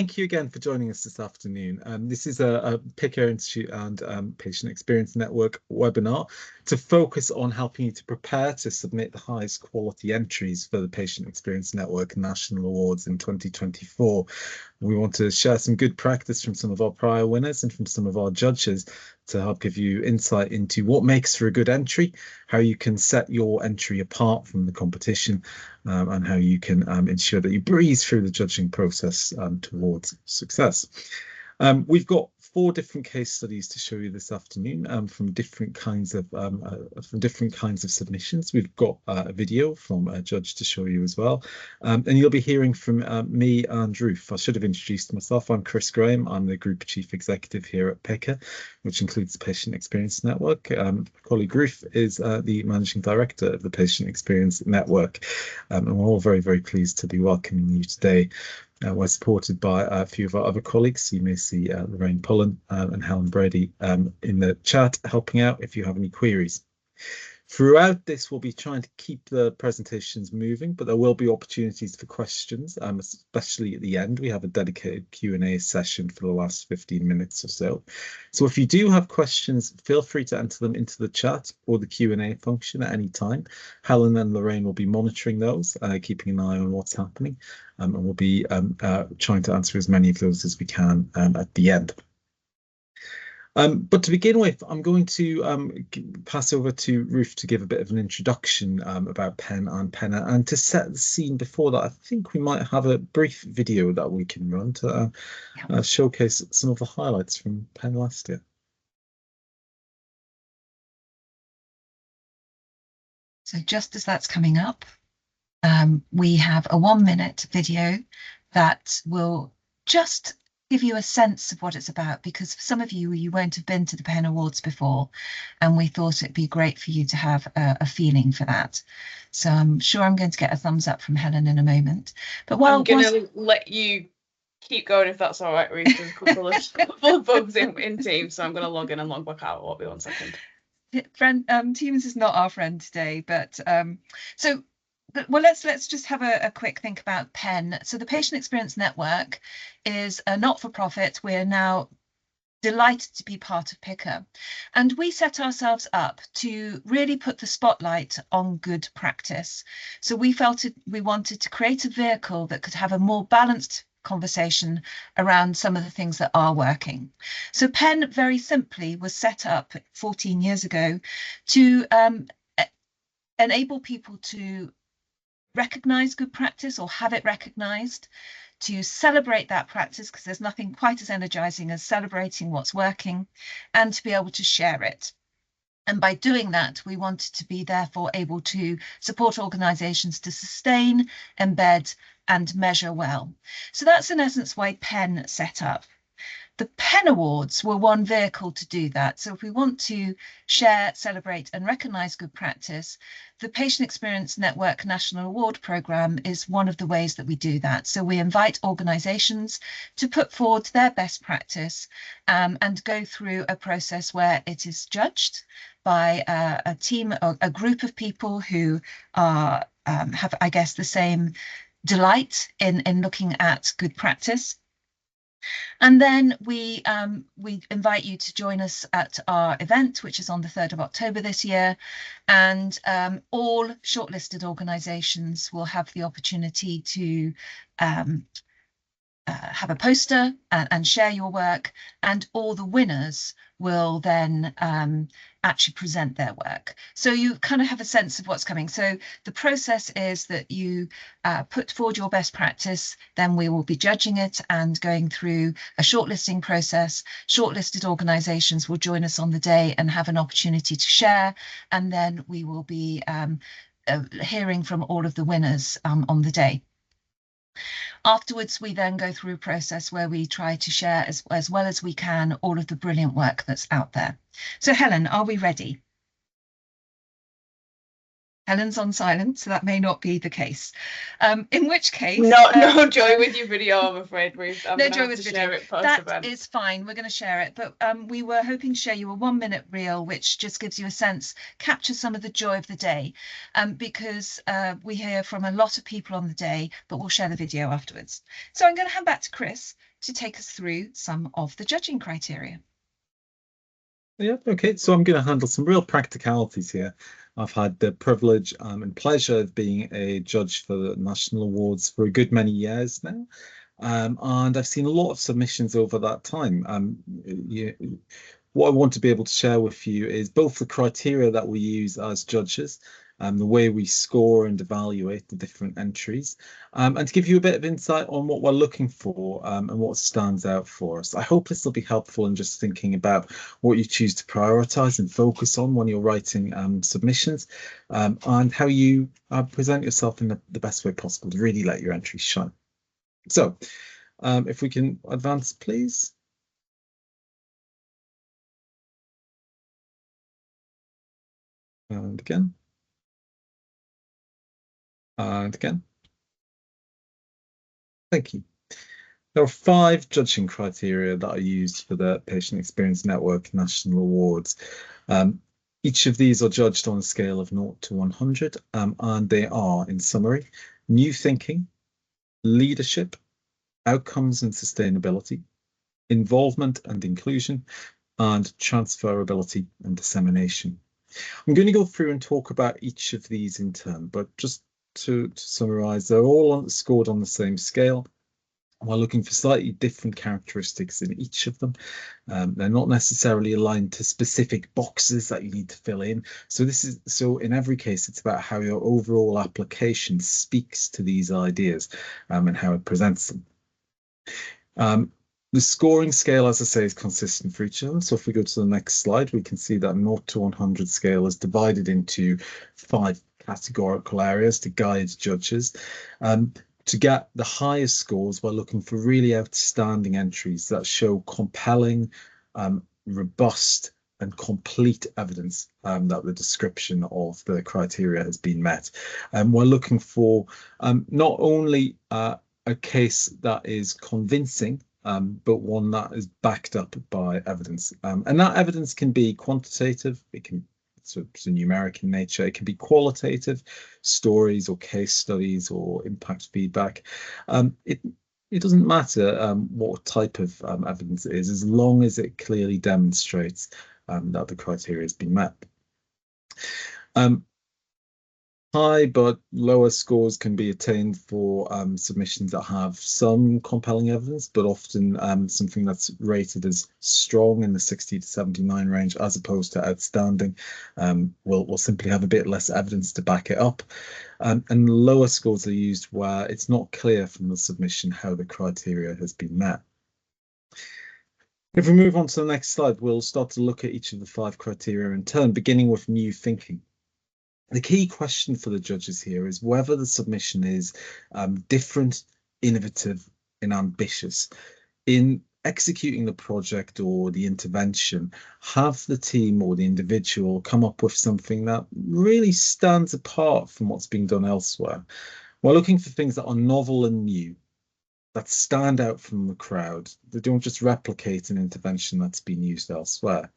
Thank you again for joining us this afternoon. This is a PICA Institute and Patient Experience Network webinar to focus on helping you to prepare to submit the highest quality entries for the Patient Experience Network National Awards in 2024. We want to share some good practice from some of our prior winners and from some of our judges to help give you insight into what makes for a good entry, how you can set your entry apart from the competition, and how you can ensure that you breeze through the judging process towards success. We've got 4 different case studies to show you this afternoon from different kinds of submissions. We've got a video from a judge to show you as well, and you'll be hearing from me and Ruth. I should have introduced myself. I'm Chris Graham. I'm the Group Chief Executive here at PICA, which includes the Patient Experience Network. My colleague Ruth is the Managing Director of the Patient Experience Network, and we're all very, very pleased to be welcoming you today. We're supported by a few of our other colleagues. You may see Lorraine Pullen and Helen Brady in the chat helping out if you have any queries. Throughout this, we'll be trying to keep the presentations moving, but there will be opportunities for questions, especially at the end. We have a dedicated Q&A session for the last 15 minutes or so. So if you do have questions, feel free to enter them into the chat or the Q&A function at any time. Helen and Lorraine will be monitoring those, keeping an eye on what's happening, and we'll be trying to answer as many of those as we can at the end. But to begin with, I'm going to pass over to Ruth to give a bit of an introduction about PEN and PENNA, and to set the scene before that, I think we might have a brief video that we can run to showcase some of the highlights from PEN last year. So just as that's coming up, we have a 1-minute video that will just give you a sense of what it's about, because for some of you, you won't have been to the PEN Awards before, and we thought it'd be great for you to have a feeling for that. So I'm sure I'm going to get a thumbs up from Helen in a moment. But while I'm going to let you keep going if that's all right, Ruth. There's a couple of bugs in Teams, so I'm going to log in and log back out. Won't be 1 second. Teams is not our friend today, but well, let's just have a quick think about PEN. So the Patient Experience Network is a not-for-profit. We're now delighted to be part of PICA, and we set ourselves up to really put the spotlight on good practice. So we felt we wanted to create a vehicle that could have a more balanced conversation around some of the things that are working. So PEN, very simply, was set up 14 years ago to enable people to recognize good practice or have it recognized, to celebrate that practice, because there's nothing quite as energizing as celebrating what's working, and to be able to share it. And by doing that, we wanted to be therefore able to support organizations to sustain, embed, and measure well. So that's in essence why PEN set up. The PEN Awards were one vehicle to do that. So if we want to share, celebrate, and recognise good practice, the Patient Experience Network National Award Programme is one of the ways that we do that. So we invite organisations to put forward their best practice and go through a process where it is judged by a team, or a group of people who are, have, I guess, the same delight in looking at good practice. And then we invite you to join us at our event, which is on the 3rd of October this year. And all shortlisted organisations will have the opportunity to have a poster and share your work, and all the winners will then actually present their work. So you kind of have a sense of what's coming. So the process is that you put forward your best practice, then we will be judging it and going through a shortlisting process. Shortlisted organisations will join us on the day and have an opportunity to share, and then we will be hearing from all of the winners on the day. Afterwards, we then go through a process where we try to share as well as we can all of the brilliant work that's out there. So Helen, are we ready? Helen's on silent, so that may not be the case. In which case, no joy with your video, I'm afraid, Ruth. No joy with the video. That is fine. We're going to share it, but we were hoping to share you a 1-minute reel, which just gives you a sense, captures some of the joy of the day, because we hear from a lot of people on the day, but we'll share the video afterwards. So I'm going to hand back to Chris to take us through some of the judging criteria. Yeah, okay, so I'm going to handle some real practicalities here. I've had the privilege and pleasure of being a judge for the national awards for a good many years now. And I've seen a lot of submissions over that time. What I want to be able to share with you is both the criteria that we use as judges, the way we score and evaluate the different entries, and to give you a bit of insight on what we're looking for and what stands out for us. I hope this will be helpful in just thinking about what you choose to prioritize and focus on when you're writing submissions, and how you present yourself in the best way possible to really let your entries shine. So if we can advance, please. And again. And again. Thank you. There are 5 judging criteria that are used for the Patient Experience Network National Awards. Each of these are judged on a scale of 0 to 100, and they are, in summary, new thinking, leadership, outcomes and sustainability, involvement and inclusion, and transferability and dissemination. I'm going to go through and talk about each of these in turn, but just to summarize, they're all scored on the same scale. We're looking for slightly different characteristics in each of them. They're not necessarily aligned to specific boxes that you need to fill in. So in every case, it's about how your overall application speaks to these ideas and how it presents them. The scoring scale, as I say, is consistent for each of them. So if we go to the next slide, we can see that 0 to 100 scale is divided into 5 categorical areas to guide judges. To get the highest scores, we're looking for really outstanding entries that show compelling, robust, and complete evidence that the description of the criteria has been met. We're looking for not only a case that is convincing, but one that is backed up by evidence. And that evidence can be quantitative, it can so numeric in nature. It can be qualitative, stories or case studies or impact feedback. It doesn't matter what type of evidence it is, as long as it clearly demonstrates that the criteria has been met. High but lower scores can be attained for submissions that have some compelling evidence, but often something that's rated as strong in the 60 to 79 range, as opposed to outstanding, will simply have a bit less evidence to back it up. And lower scores are used where it's not clear from the submission how the criteria has been met. If we move on to the next slide, we'll start to look at each of the 5 criteria in turn, beginning with new thinking. The key question for the judges here is whether the submission is different, innovative, and ambitious. In executing the project or the intervention, have the team or the individual come up with something that really stands apart from what's being done elsewhere. We're looking for things that are novel and new, that stand out from the crowd. They don't just replicate an intervention that's been used elsewhere.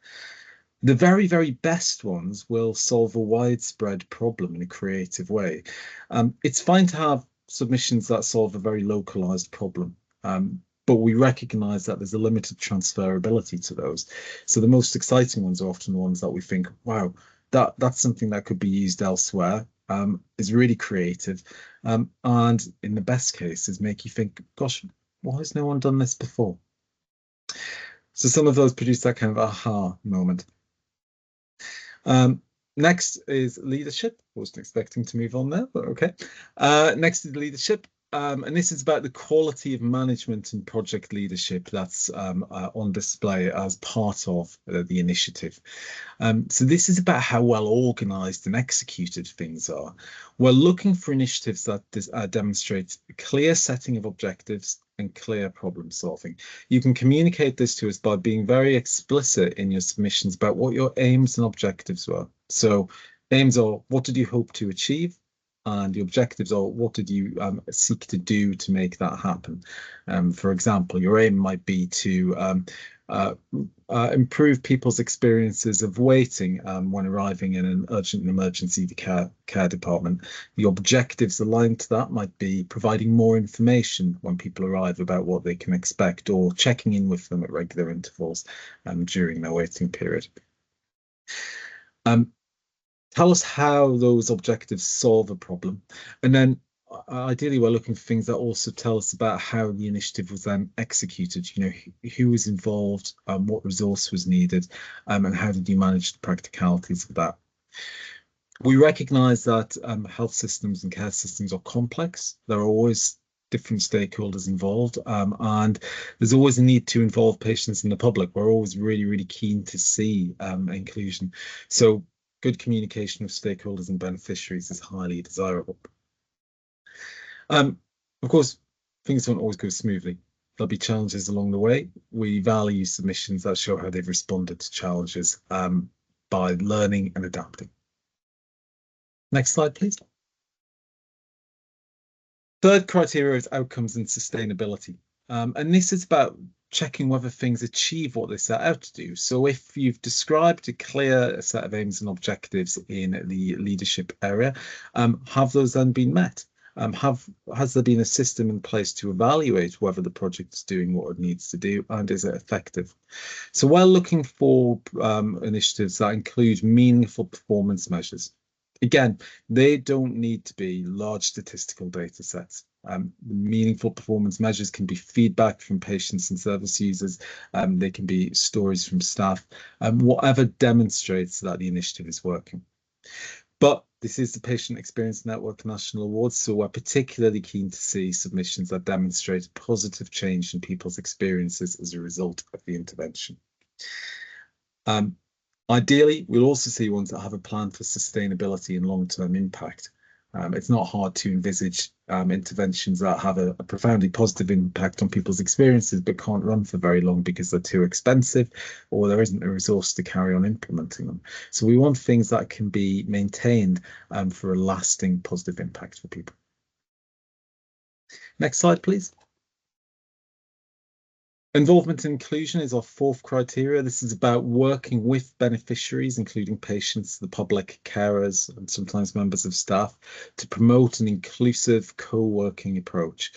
The very, very best ones will solve a widespread problem in a creative way. It's fine to have submissions that solve a very localized problem, but we recognize that there's a limited transferability to those. So the most exciting ones are often the ones that we think, wow, that's something that could be used elsewhere, is really creative, and in the best cases make you think, gosh, why has no one done this before? So some of those produce that kind of aha moment. Next is leadership. Wasn't expecting to move on there, but okay. Next is leadership. And this is about the quality of management and project leadership that's on display as part of the initiative. So this is about how well organized and executed things are. We're looking for initiatives that demonstrate a clear setting of objectives and clear problem solving. You can communicate this to us by being very explicit in your submissions about what your aims and objectives were. So aims are, what did you hope to achieve? And the objectives are, what did you seek to do to make that happen? For example, your aim might be to improve people's experiences of waiting when arriving in an urgent and emergency care department. The objectives aligned to that might be providing more information when people arrive about what they can expect, or checking in with them at regular intervals during their waiting period. Tell us how those objectives solve a problem, and then ideally we're looking for things that also tell us about how the initiative was then executed. You know, who was involved, what resource was needed, and how did you manage the practicalities of that. We recognize that health systems and care systems are complex. There are always different stakeholders involved, and there's always a need to involve patients and the public. We're always really keen to see inclusion. So good communication with stakeholders and beneficiaries is highly desirable. Of course, things don't always go smoothly. There'll be challenges along the way. We value submissions that show how they've responded to challenges by learning and adapting. Next slide, please. Third criteria is outcomes and sustainability. And this is about checking whether things achieve what they set out to do. So if you've described a clear set of aims and objectives in the leadership area, have those then been met? Has there been a system in place to evaluate whether the project is doing what it needs to do, and is it effective? So we're looking for initiatives that include meaningful performance measures. Again, they don't need to be large statistical data sets. Meaningful performance measures can be feedback from patients and service users. They can be stories from staff, whatever demonstrates that the initiative is working. But this is the Patient Experience Network National Awards, so we're particularly keen to see submissions that demonstrate positive change in people's experiences as a result of the intervention. Ideally, we'll also see ones that have a plan for sustainability and long-term impact. It's not hard to envisage interventions that have a profoundly positive impact on people's experiences but can't run for very long because they're too expensive or there isn't a resource to carry on implementing them. So we want things that can be maintained for a lasting positive impact for people. Next slide, please. Involvement and inclusion is our fourth criteria. This is about working with beneficiaries, including patients, the public, carers, and sometimes members of staff, to promote an inclusive co-working approach.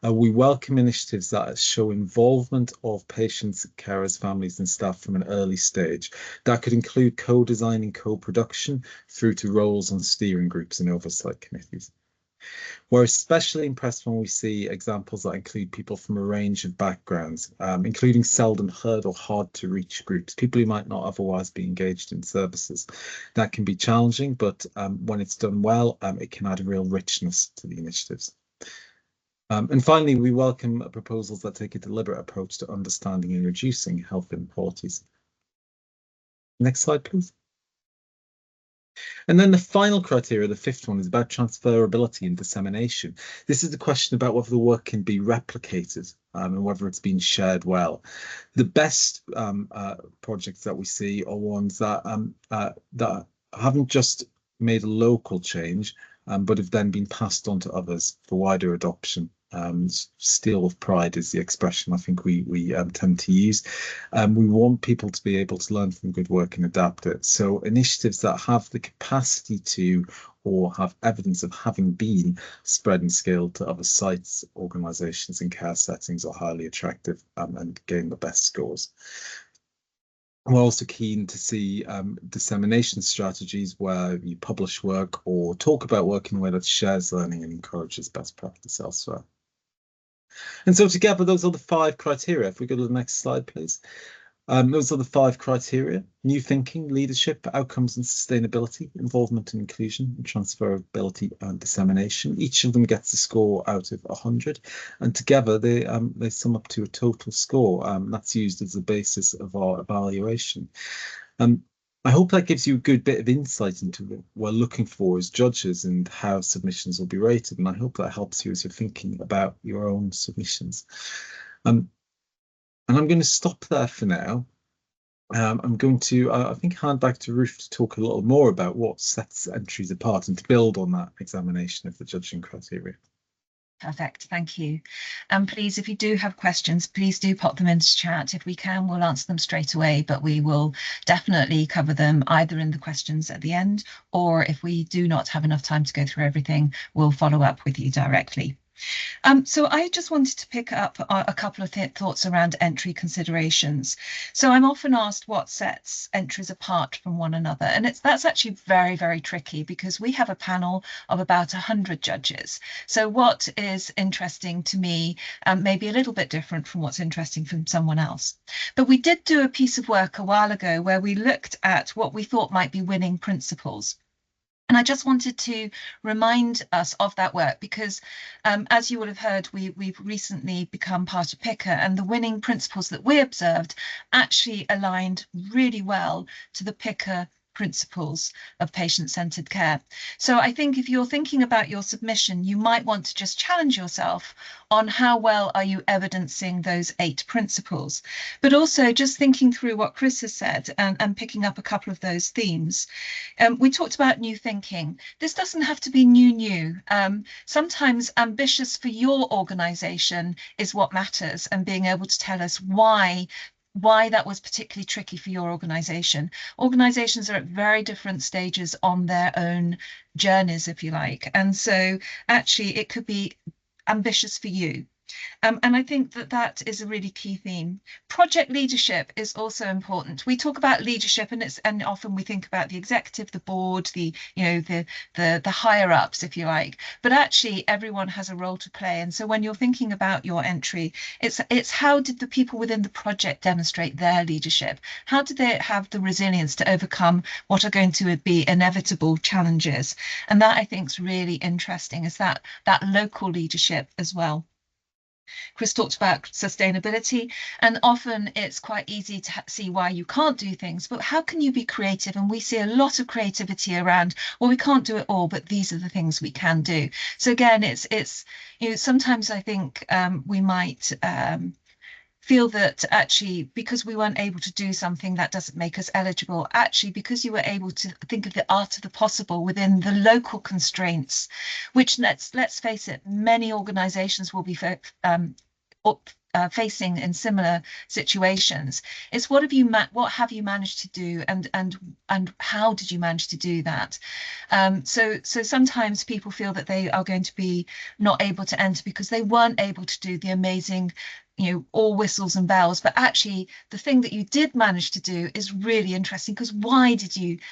We welcome initiatives that show involvement of patients, carers, families, and staff from an early stage. That could include co-designing, co-production, through to roles on steering groups and oversight committees. We're especially impressed when we see examples that include people from a range of backgrounds, including seldom heard or hard to reach groups, people who might not otherwise be engaged in services. That can be challenging, but when it's done well, it can add a real richness to the initiatives. And finally, we welcome proposals that take a deliberate approach to understanding and reducing health inequalities. Next slide, please. And then the final criteria, the fifth one, is about transferability and dissemination. This is the question about whether the work can be replicated and whether it's been shared well. The best projects that we see are ones that that haven't just made a local change, but have then been passed on to others for wider adoption. Steal with pride is the expression I think we tend to use. We want people to be able to learn from good work and adapt it. So initiatives that have the capacity to, or have evidence of having been spread and scaled to other sites, organisations and care settings are highly attractive and gain the best scores. We're also keen to see dissemination strategies where you publish work or talk about work in a way that shares learning and encourages best practice elsewhere. And so together, those are the 5 criteria. If we go to the next slide, please. Those are the 5 criteria: new thinking, leadership, outcomes and sustainability, involvement and inclusion, and transferability and dissemination. Each of them gets a score out of 100, and together they sum up to a total score. That's used as the basis of our evaluation. I hope that gives you a good bit of insight into what we're looking for as judges and how submissions will be rated, and I hope that helps you as you're thinking about your own submissions. And I'm going to stop there for now. I'm going to, I think, hand back to Ruth to talk a little more about what sets entries apart and to build on that examination of the judging criteria. Perfect, thank you. And please, if you do have questions, please do pop them into chat. If we can, we'll answer them straight away, but we will definitely cover them either in the questions at the end, or if we do not have enough time to go through everything, we'll follow up with you directly. So I just wanted to pick up a couple of thoughts around entry considerations. So I'm often asked what sets entries apart from one another, and that's actually very, very tricky because we have a panel of about 100 judges. So what is interesting to me may be a little bit different from what's interesting from someone else. But we did do a piece of work a while ago where we looked at what we thought might be winning principles. And I just wanted to remind us of that work because, as you will have heard, we've recently become part of PICA, and the winning principles that we observed actually aligned really well to the PICA principles of patient-centered care. So I think if you're thinking about your submission, you might want to just challenge yourself on how well are you evidencing those 8 principles, but also just thinking through what Chris has said and picking up a couple of those themes. We talked about new thinking. This doesn't have to be new. Sometimes ambitious for your organization is what matters, and being able to tell us why that was particularly tricky for your organization. Organizations are at very different stages on their own journeys, if you like. And so actually it could be ambitious for you. And I think that is a really key theme. Project leadership is also important. We talk about leadership, and often we think about the executive, the board, the higher ups, if you like. But actually, everyone has a role to play. And so when you're thinking about your entry, it's how did the people within the project demonstrate their leadership? How did they have the resilience to overcome what are going to be inevitable challenges? And that I think is really interesting, is that local leadership as well. Chris talked about sustainability, and often it's quite easy to see why you can't do things, but how can you be creative? And we see a lot of creativity around, well, we can't do it all, but these are the things we can do. So again, it's sometimes I think we might feel that actually because we weren't able to do something, that doesn't make us eligible. Actually, because you were able to think of the art of the possible within the local constraints, which let's face it, many organizations will be facing in similar situations. It's what have you managed to do, and how did you manage to do that? So sometimes people feel that they are going to be not able to enter because they weren't able to do the amazing, all whistles and bells, but actually the thing that you did manage to do is really interesting, because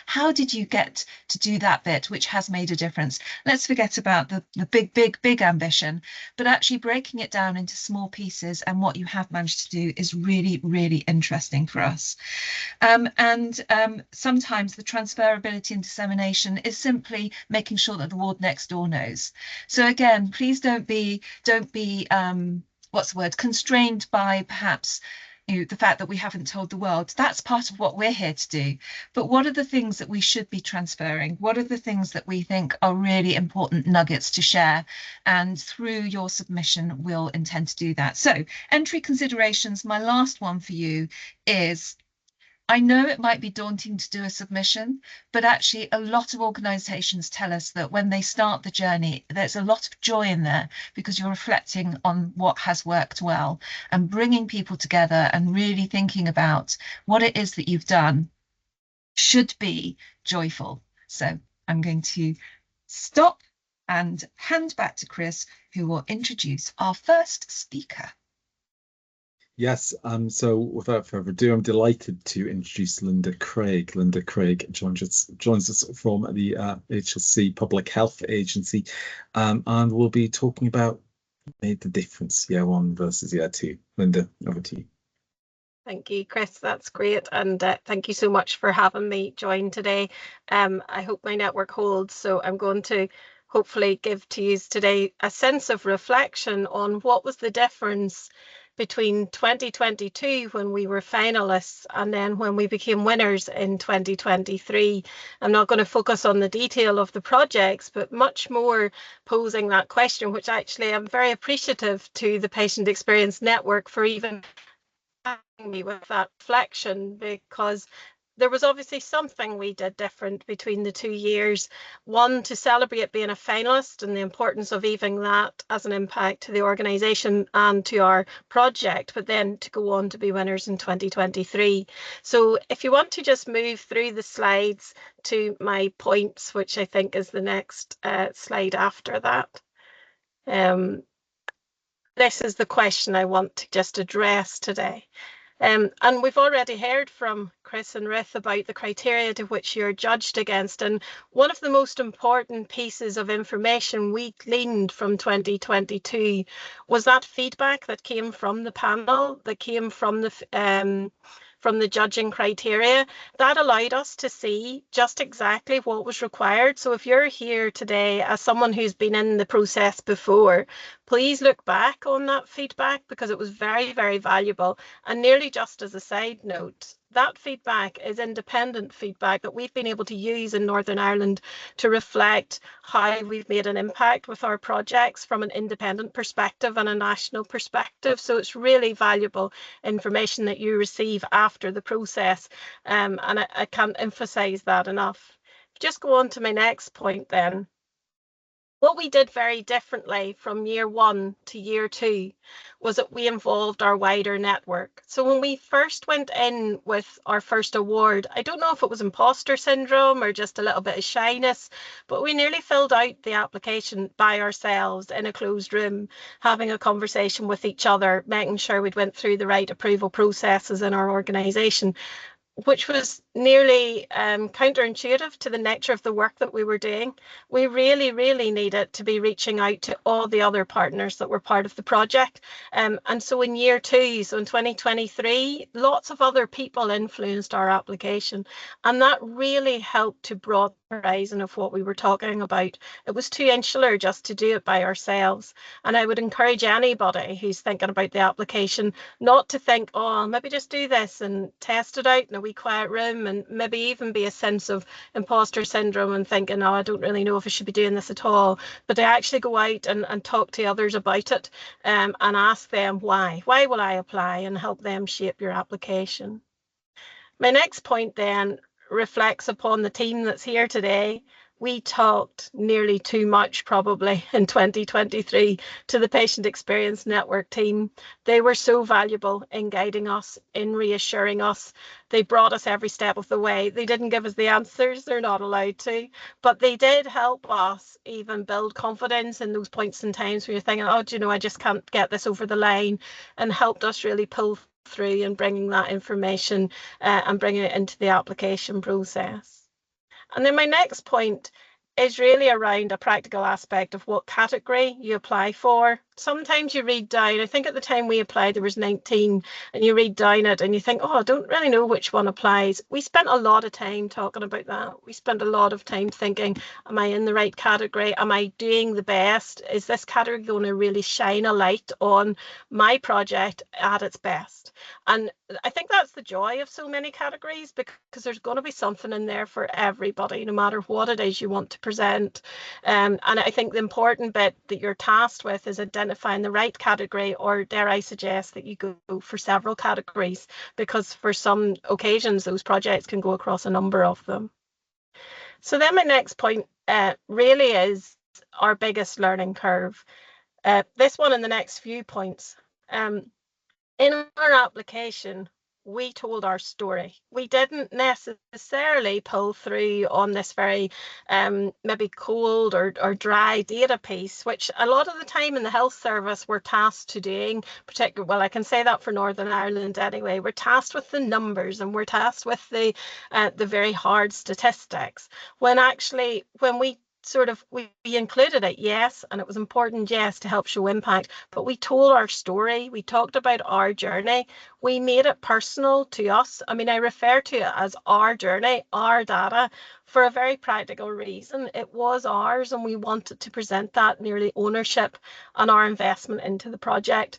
how did you get to do that bit, which has made a difference? Let's forget about the big ambition, but actually breaking it down into small pieces and what you have managed to do is really, really interesting for us. Sometimes the transferability and dissemination is simply making sure that the ward next door knows. So again, please don't be constrained by perhaps the fact that we haven't told the world. That's part of what we're here to do. But what are the things that we should be transferring? What are the things that we think are really important nuggets to share? And through your submission, we'll intend to do that. So entry considerations, my last one for you is, I know it might be daunting to do a submission, but actually a lot of organisations tell us that when they start the journey, there's a lot of joy in there because you're reflecting on what has worked well and bringing people together and really thinking about what it is that you've done should be joyful. So I'm going to stop and hand back to Chris, who will introduce our first speaker. Yes, so without further ado, I'm delighted to introduce Linda Craig. Linda Craig joins us from the HSC Public Health Agency, and we'll be talking about made the difference year 1 versus year 2. Linda, over to you. Thank you, Chris. That's great. And thank you so much for having me join today. I hope my network holds, so I'm going to hopefully give to you today a sense of reflection on what was the difference between 2022 when we were finalists and then when we became winners in 2023. I'm not going to focus on the detail of the projects, but much more posing that question, which actually I'm very appreciative to the Patient Experience Network for even me with that reflection, because there was obviously something we did different between the 2 years. One, to celebrate being a finalist and the importance of even that as an impact to the organisation and to our project, but then to go on to be winners in 2023. So if you want to just move through the slides to my points, which I think is the next slide after that. This is the question I want to just address today. And we've already heard from Chris and Ruth about the criteria to which you're judged against. And one of the most important pieces of information we gleaned from 2022 was that feedback that came from the panel, that came from the judging criteria. That allowed us to see just exactly what was required. So if you're here today as someone who's been in the process before, please look back on that feedback, because it was very, very valuable. And nearly just as a side note, that feedback is independent feedback that we've been able to use in Northern Ireland to reflect how we've made an impact with our projects from an independent perspective and a national perspective. So it's really valuable information that you receive after the process. And I can't emphasize that enough. Just go on to my next point then. What we did very differently from year 1 to year 2 was that we involved our wider network. So when we first went in with our first award, I don't know if it was imposter syndrome or just a little bit of shyness, but we nearly filled out the application by ourselves in a closed room, having a conversation with each other, making sure we'd went through the right approval processes in our organisation, which was nearly counterintuitive to the nature of the work that we were doing. We really, really needed to be reaching out to all the other partners that were part of the project. And so in year 2, so in 2023, lots of other people influenced our application. And that really helped to broaden the horizon of what we were talking about. It was too insular just to do it by ourselves. And I would encourage anybody who's thinking about the application not to think, oh, maybe just do this and test it out in a wee quiet room, and maybe even be a sense of imposter syndrome and thinking, oh, I don't really know if I should be doing this at all. But to actually go out and talk to others about it and ask them why will I apply, and help them shape your application. My next point then reflects upon the team that's here today. We talked nearly too much probably in 2023 to the Patient Experience Network team. They were so valuable in guiding us, in reassuring us. They brought us every step of the way. They didn't give us the answers, they're not allowed to, but they did help us even build confidence in those points and times where you're thinking, oh, do you know, I just can't get this over the line, and helped us really pull through and bringing that information and bringing it into the application process. And then my next point is really around a practical aspect of what category you apply for. Sometimes you read down, I think at the time we applied there was 19, and you read down it and you think, oh, I don't really know which one applies. We spent a lot of time talking about that. We spent a lot of time thinking, am I in the right category? Am I doing the best? Is this category going to really shine a light on my project at its best? And I think that's the joy of so many categories, because there's going to be something in there for everybody, no matter what it is you want to present. And I think the important bit that you're tasked with is identifying the right category, or dare I suggest that you go for several categories, because for some occasions those projects can go across a number of them. So then my next point really is our biggest learning curve. This one and the next few points. In our application, we told our story. We didn't necessarily pull through on this very maybe cold or dry data piece, which a lot of the time in the health service we're tasked to doing, particularly, well, I can say that for Northern Ireland anyway, we're tasked with the numbers and we're tasked with the very hard statistics, when actually when we included it, yes, and it was important, yes, to help show impact, but we told our story, we talked about our journey, we made it personal to us. I mean, I refer to it as our journey, our data, for a very practical reason. It was ours, and we wanted to present that nearly ownership and our investment into the project.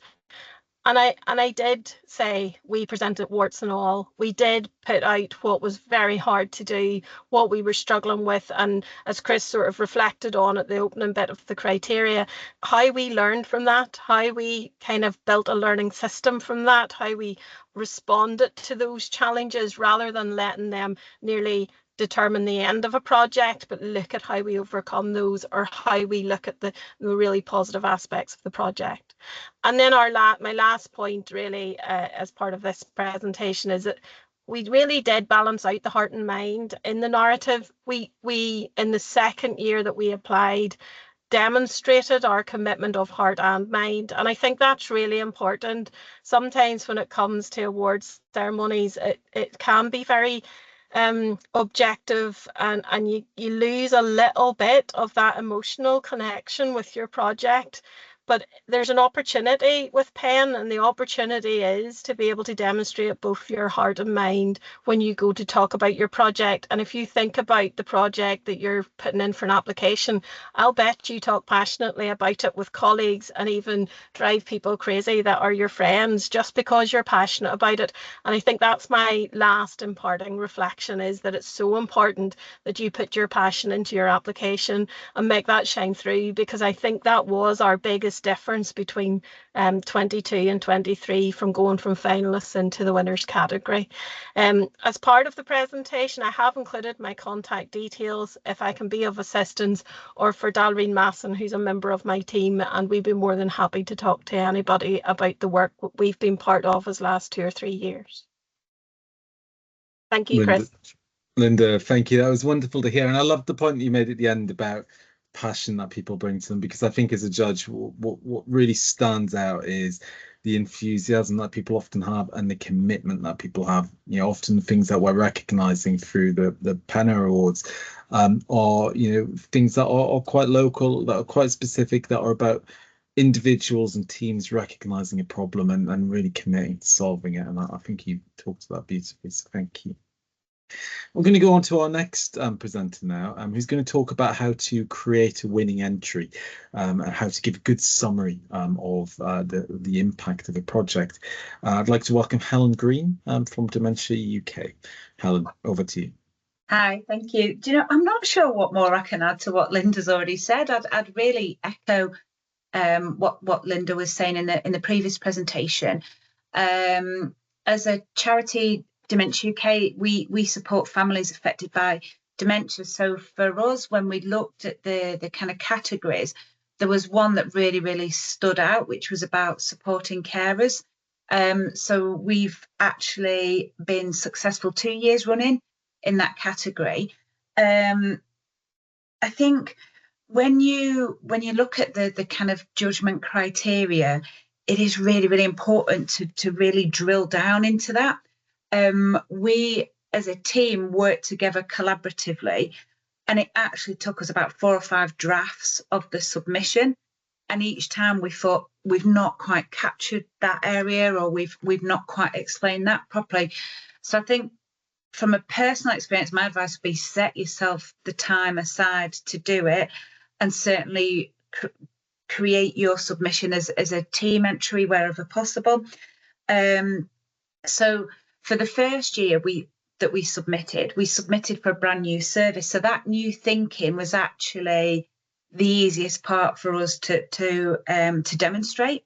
I did say we presented warts and all. We did put out what was very hard to do, what we were struggling with, and as Chris sort of reflected on at the opening bit of the criteria, how we learned from that, how we kind of built a learning system from that, how we responded to those challenges rather than letting them nearly determine the end of a project, but look at how we overcome those, or how we look at the really positive aspects of the project. And then my last point really as part of this presentation is that we really did balance out the heart and mind in the narrative. We in the second year that we applied, demonstrated our commitment of heart and mind. And I think that's really important. Sometimes when it comes to awards ceremonies, it can be very objective, and you lose a little bit of that emotional connection with your project. But there's an opportunity with PEN, and the opportunity is to be able to demonstrate both your heart and mind when you go to talk about your project. And if you think about the project that you're putting in for an application, I'll bet you talk passionately about it with colleagues, and even drive people crazy that are your friends just because you're passionate about it. And I think that's my last imparting reflection, is that it's so important that you put your passion into your application and make that shine through, because I think that was our biggest difference between 22 and 23, from going from finalists into the winners category. As part of the presentation, I have included my contact details if I can be of assistance, or for Dalreen Masson, who's a member of my team, and we'd be more than happy to talk to anybody about the work we've been part of as last 2 or 3 years. Thank you, Chris. Linda, thank you. That was wonderful to hear. And I love the point you made at the end about passion that people bring to them, because I think as a judge, what really stands out is the enthusiasm that people often have and the commitment that people have. You know, often things that we're recognizing through the PENNA Awards are, you know, things that are quite local, that are quite specific, that are about individuals and teams recognizing a problem and really committing to solving it. And I think you talked about beautifully, so thank you. We're going to go on to our next presenter now, who's going to talk about how to create a winning entry and how to give a good summary of the impact of a project. I'd like to welcome Helen Green from Dementia UK. Helen, over to you. Hi, thank you. Do you know, I'm not sure what more I can add to what Linda's already said. I'd really echo what Linda was saying in the previous presentation. As a charity, Dementia UK, we support families affected by dementia. So for us, when we looked at the kind of categories, there was one that really stood out, which was about supporting carers. So we've actually been successful 2 years running in that category. I think when you look at the kind of judgment criteria, it is really important to really drill down into that. We as a team worked together collaboratively, and it actually took us about 4 or 5 drafts of the submission, and each time we thought we've not quite captured that area, or we've not quite explained that properly. So I think from a personal experience, my advice would be set yourself the time aside to do it, and certainly create your submission as a team entry wherever possible. So for the first year we submitted for a brand new service. So that new thinking was actually the easiest part for us to demonstrate.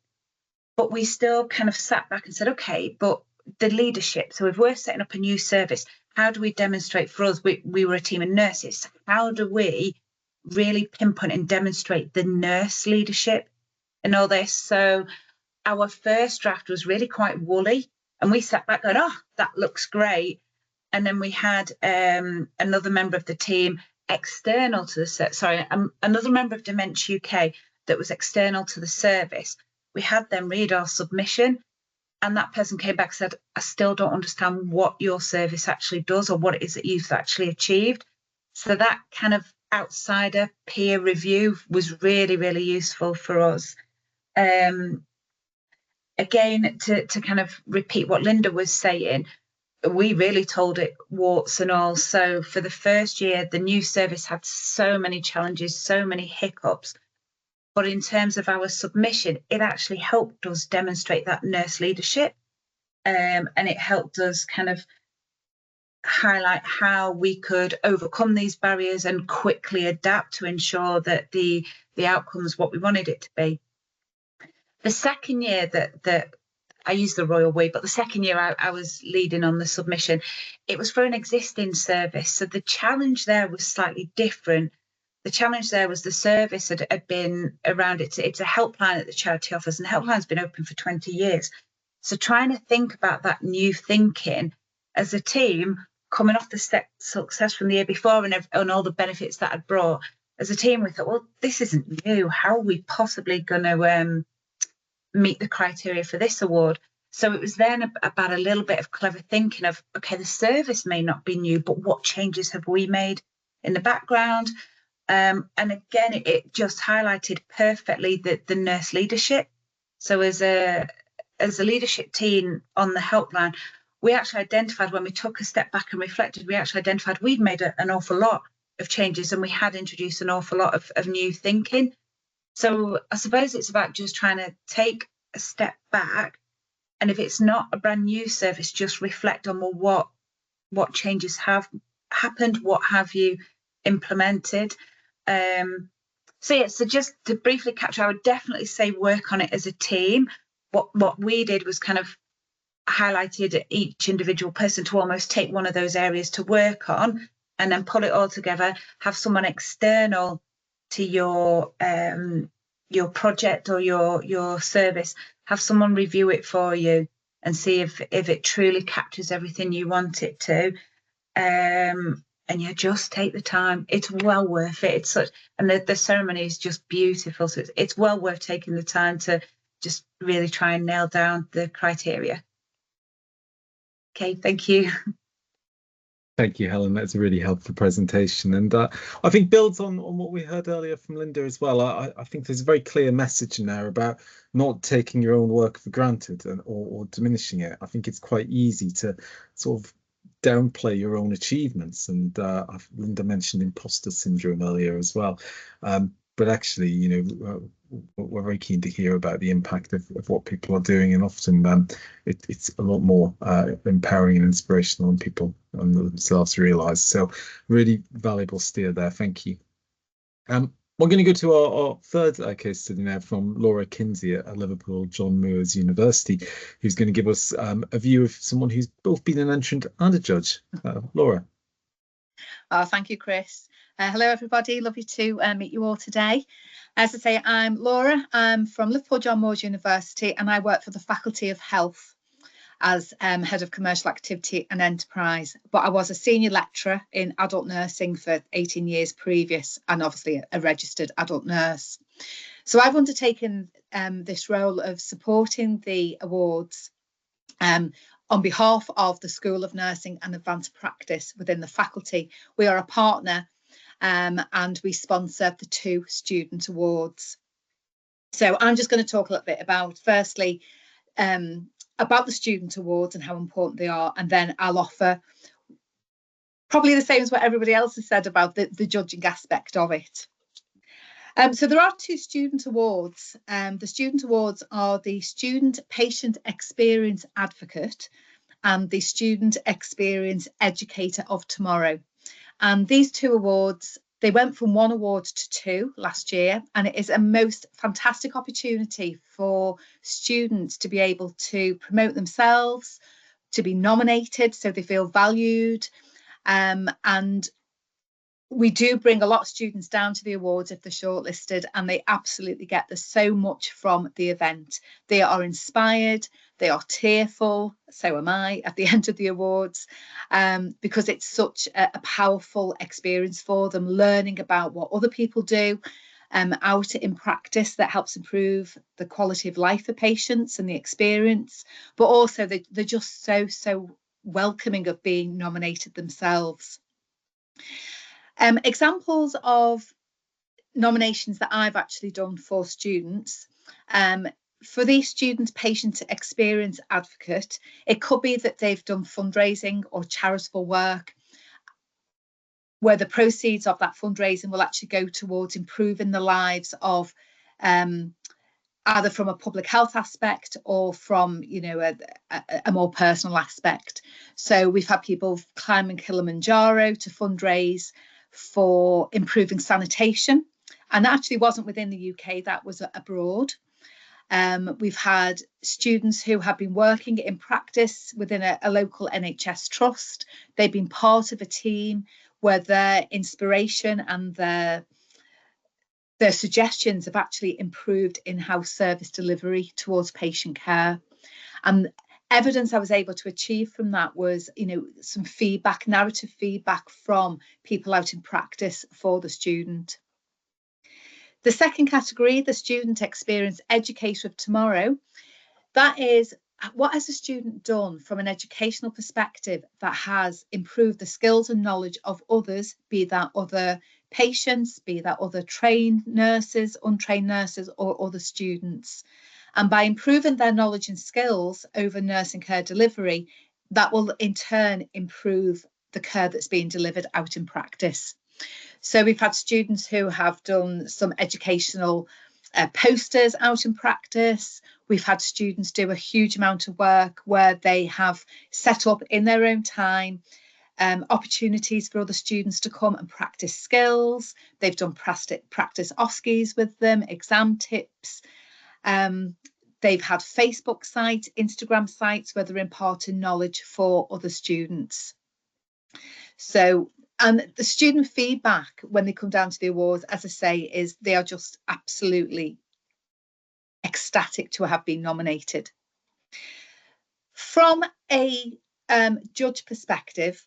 But we still kind of sat back and said, okay, but the leadership. So if we're setting up a new service, how do we demonstrate? For us, we were a team of nurses. How do we really pinpoint and demonstrate the nurse leadership in all this? So our first draft was really quite woolly, and we sat back going, oh, that looks great. And then we had another member of the team external to the another member of Dementia UK that was external to the service. We had them read our submission, and that person came back and said, I still don't understand what your service actually does, or what it is that you've actually achieved. So that kind of outsider peer review was really useful for us. Again, to kind of repeat what Linda was saying, we really told it warts and all. So for the first year, the new service had so many challenges, so many hiccups. But in terms of our submission, it actually helped us demonstrate that nurse leadership, and it helped us kind of highlight how we could overcome these barriers and quickly adapt to ensure that the outcome's what we wanted it to be. The second year that I used the royal we, but the second year I was leading on the submission, it was for an existing service. So the challenge there was slightly different. The challenge there was the service had been around. It's a helpline that the charity offers, and the helpline's been open for 20 years. So trying to think about that new thinking as a team, coming off the success from the year before and all the benefits that had brought, as a team we thought, well, this isn't new. How are we possibly going to meet the criteria for this award? So it was then about a little bit of clever thinking of, okay, the service may not be new, but what changes have we made in the background? And again, it just highlighted perfectly the nurse leadership. So as a leadership team on the helpline, we actually identified, when we took a step back and reflected, we actually identified we'd made an awful lot of changes, and we had introduced an awful lot of new thinking. So I suppose it's about just trying to take a step back, and if it's not a brand new service, just reflect on, well, what changes have happened, what have you implemented. So just to briefly capture, I would definitely say work on it as a team. What we did was kind of highlighted each individual person to almost take one of those areas to work on, and then pull it all together, have someone external to your project or your service, have someone review it for you and see if it truly captures everything you want it to. And yeah, just take the time. It's well worth it. And the ceremony is just beautiful. So it's well worth taking the time to just really try and nail down the criteria. Okay, thank you. Thank you, Helen. That's a really helpful presentation, and I think builds on what we heard earlier from Linda as well. I think there's a very clear message in there about not taking your own work for granted or diminishing it. I think it's quite easy to sort of downplay your own achievements, and Linda mentioned imposter syndrome earlier as well. But actually, we're very keen to hear about the impact of what people are doing, and often it's a lot more empowering and inspirational, and people themselves realise. So really valuable steer there. Thank you. We're going to go to our third case study now from Laura Kinsey at Liverpool John Moores University, who's going to give us a view of someone who's both been an entrant and a judge. Laura. Thank you, Chris. Hello, everybody. Lovely to meet you all today. As I say, I'm Laura. I'm from Liverpool John Moores University, and I work for the Faculty of Health as Head of Commercial Activity and Enterprise. But I was a senior lecturer in adult nursing for 18 years previous, and obviously a registered adult nurse. So I've undertaken this role of supporting the awards on behalf of the School of Nursing and Advanced Practice within the faculty. We are a partner and we sponsor the 2 student awards. So I'm just going to talk a little bit about, firstly, about the student awards and how important they are, and then I'll offer probably the same as what everybody else has said about the judging aspect of it. So there are 2 student awards. The student awards are the Student Patient Experience Advocate and the Student Experience Educator of Tomorrow. And these 2 awards, they went from 1 award to 2 last year, and it is a most fantastic opportunity for students to be able to promote themselves, to be nominated so they feel valued, and we do bring a lot of students down to the awards if they're shortlisted, and they absolutely get so much from the event. They are inspired, they are tearful, so am I at the end of the awards, because it's such a powerful experience for them, learning about what other people do out in practice that helps improve the quality of life for patients and the experience, but also they're just so welcoming of being nominated themselves. Examples of nominations that I've actually done for students. For the Student Patient Experience Advocate, it could be that they've done fundraising or charitable work where the proceeds of that fundraising will actually go towards improving the lives of either from a public health aspect or from, you know, a more personal aspect. So we've had people climbing Kilimanjaro to fundraise for improving sanitation, and that actually wasn't within the UK, that was abroad. We've had students who have been working in practice within a local NHS trust. They've been part of a team where their inspiration and their suggestions have actually improved in-house service delivery towards patient care. And evidence I was able to achieve from that was, you know, some feedback, narrative feedback from people out in practice for the student. The second category, the student experience educator of tomorrow, that is, what has a student done from an educational perspective that has improved the skills and knowledge of others, be that other patients, be that other trained nurses, untrained nurses, or other students. And by improving their knowledge and skills over nursing care delivery, that will in turn improve the care that's being delivered out in practice. So we've had students who have done some educational posters out in practice. We've had students do a huge amount of work where they have set up in their own time opportunities for other students to come and practice skills. They've done practice OSCEs with them, exam tips. They've had Facebook sites, Instagram sites where they're imparting knowledge for other students. So, and the student feedback when they come down to the awards, as I say, is they are just absolutely ecstatic to have been nominated. From a judge perspective,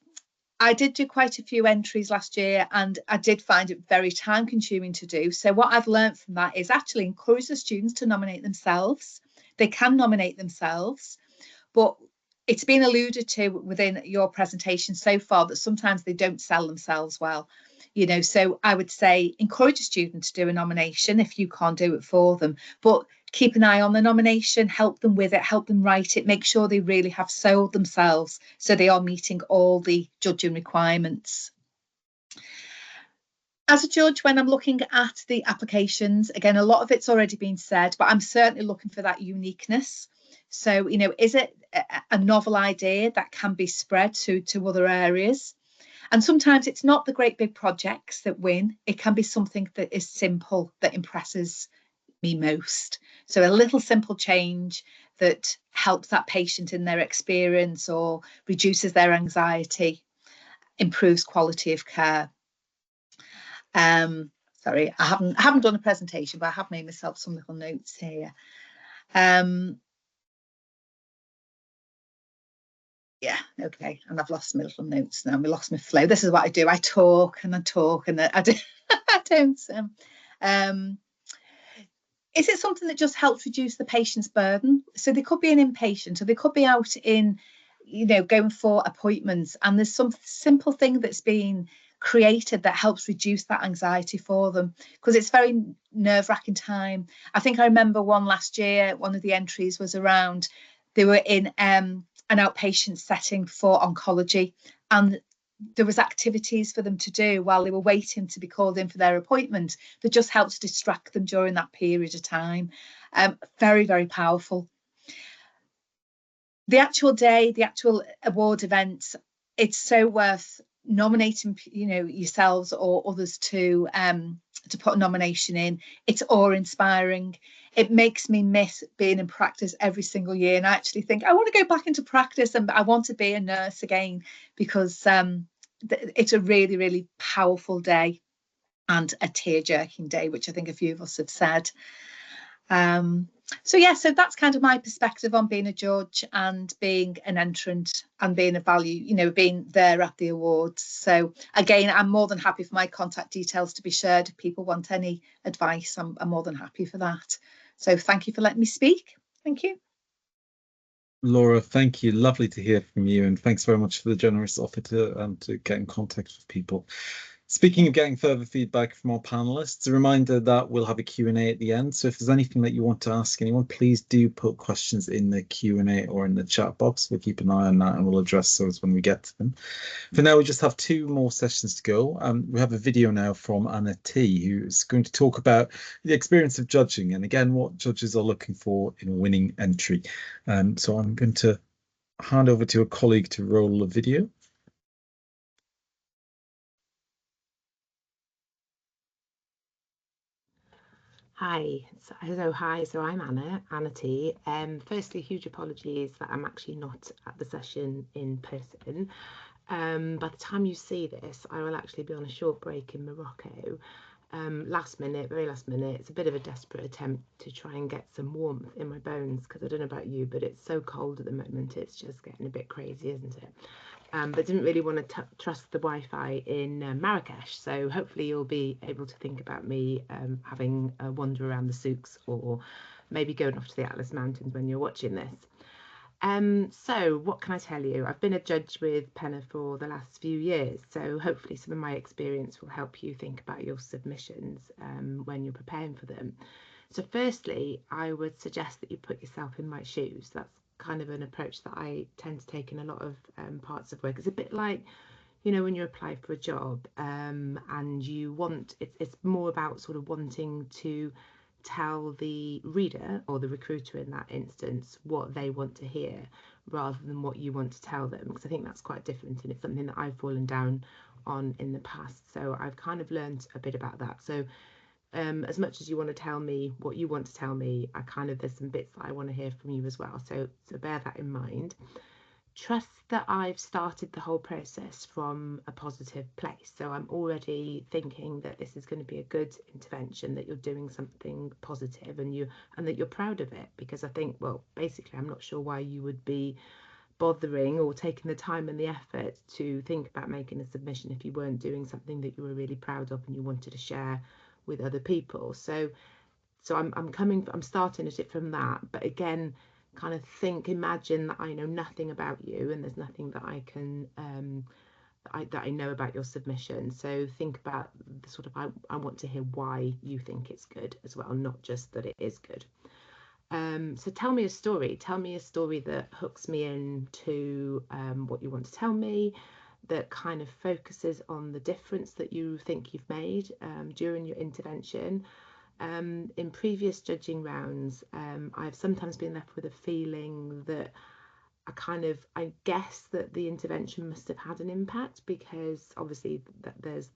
I did do quite a few entries last year, and I did find it very time consuming to do. So what I've learned from that is actually encourage the students to nominate themselves. They can nominate themselves, but it's been alluded to within your presentation so far that sometimes they don't sell themselves well, you know. So I would say encourage a student to do a nomination if you can't do it for them, but keep an eye on the nomination, help them with it, help them write it, make sure they really have sold themselves so they are meeting all the judging requirements. As a judge, when I'm looking at the applications, again, a lot of it's already been said, but I'm certainly looking for that uniqueness. So, you know, is it a novel idea that can be spread to other areas? And sometimes it's not the great big projects that win. It can be something that is simple, that impresses me most. So a little simple change that helps that patient in their experience or reduces their anxiety, improves quality of care. Sorry, I haven't done a presentation, but I have made myself some little notes here. Yeah, okay, and I've lost my little notes now. I lost my flow. This is what I do. I talk and I talk and I do, I don't. Is it something that just helps reduce the patient's burden? So they could be an inpatient, or they could be out in, you know, going for appointments, and there's some simple thing that's been created that helps reduce that anxiety for them, because it's very nerve-wracking time. I think I remember one last year, one of the entries was around, they were in an outpatient setting for oncology, and there was activities for them to do while they were waiting to be called in for their appointment that just helps distract them during that period of time. Very, very powerful. The actual day, the actual award event, it's so worth nominating, you know, yourselves or others to put a nomination in. It's awe-inspiring. It makes me miss being in practice every single year, and I actually think I want to go back into practice and I want to be a nurse again, because it's a really, really powerful day and a tear-jerking day, which I think a few of us have said. So yeah, so that's kind of my perspective on being a judge and being an entrant and being a value, you know, being there at the awards. So again, I'm more than happy for my contact details to be shared. If people want any advice, I'm more than happy for that. So thank you for letting me speak. Thank you. Laura, thank you. Lovely to hear from you, and thanks very much for the generous offer to get in contact with people. Speaking of getting further feedback from our panelists, a reminder that we'll have a Q&A at the end. So if there's anything that you want to ask anyone, please do put questions in the Q&A or in the chat box. We'll keep an eye on that and we'll address those when we get to them. For now, we just have 2 more sessions to go. We have a video now from Anna T, who's going to talk about the experience of judging and again, what judges are looking for in a winning entry. So I'm going to hand over to a colleague to roll the video. Hi, so I'm Anna T. Firstly, huge apologies that I'm actually not at the session in person. By the time you see this, I will actually be on a short break in Morocco. Last minute, very last minute, it's a bit of a desperate attempt to try and get some warmth in my bones, because I don't know about you, but it's so cold at the moment, it's just getting a bit crazy, isn't it? But didn't really want to trust the Wi-Fi in Marrakesh, so hopefully you'll be able to think about me having a wander around the souks, or maybe going off to the Atlas Mountains when you're watching this. So what can I tell you? I've been a judge with PENNA for the last few years, so hopefully some of my experience will help you think about your submissions when you're preparing for them. So firstly, I would suggest that you put yourself in my shoes. That's kind of an approach that I tend to take in a lot of parts of work. It's a bit like, you know, when you apply for a job and you want, it's more about sort of wanting to tell the reader or the recruiter in that instance what they want to hear rather than what you want to tell them, because I think that's quite different, and it's something that I've fallen down on in the past. So I've kind of learned a bit about that. So as much as you want to tell me what you want to tell me, there's some bits that I want to hear from you as well. So bear that in mind. Trust that I've started the whole process from a positive place. So I'm already thinking that this is going to be a good intervention, that you're doing something positive and that you're proud of it, because I think, well, basically, I'm not sure why you would be bothering or taking the time and the effort to think about making a submission if you weren't doing something that you were really proud of and you wanted to share with other people. So I'm starting at it from that, but again, kind of imagine that I know nothing about you and there's nothing that I can that I know about your submission. So think about the sort of I want to hear why you think it's good as well, not just that it is good. So tell me a story. Tell me a story that hooks me into what you want to tell me, that kind of focuses on the difference that you think you've made during your intervention. In previous judging rounds, I've sometimes been left with a feeling that I guess that the intervention must have had an impact, because obviously there's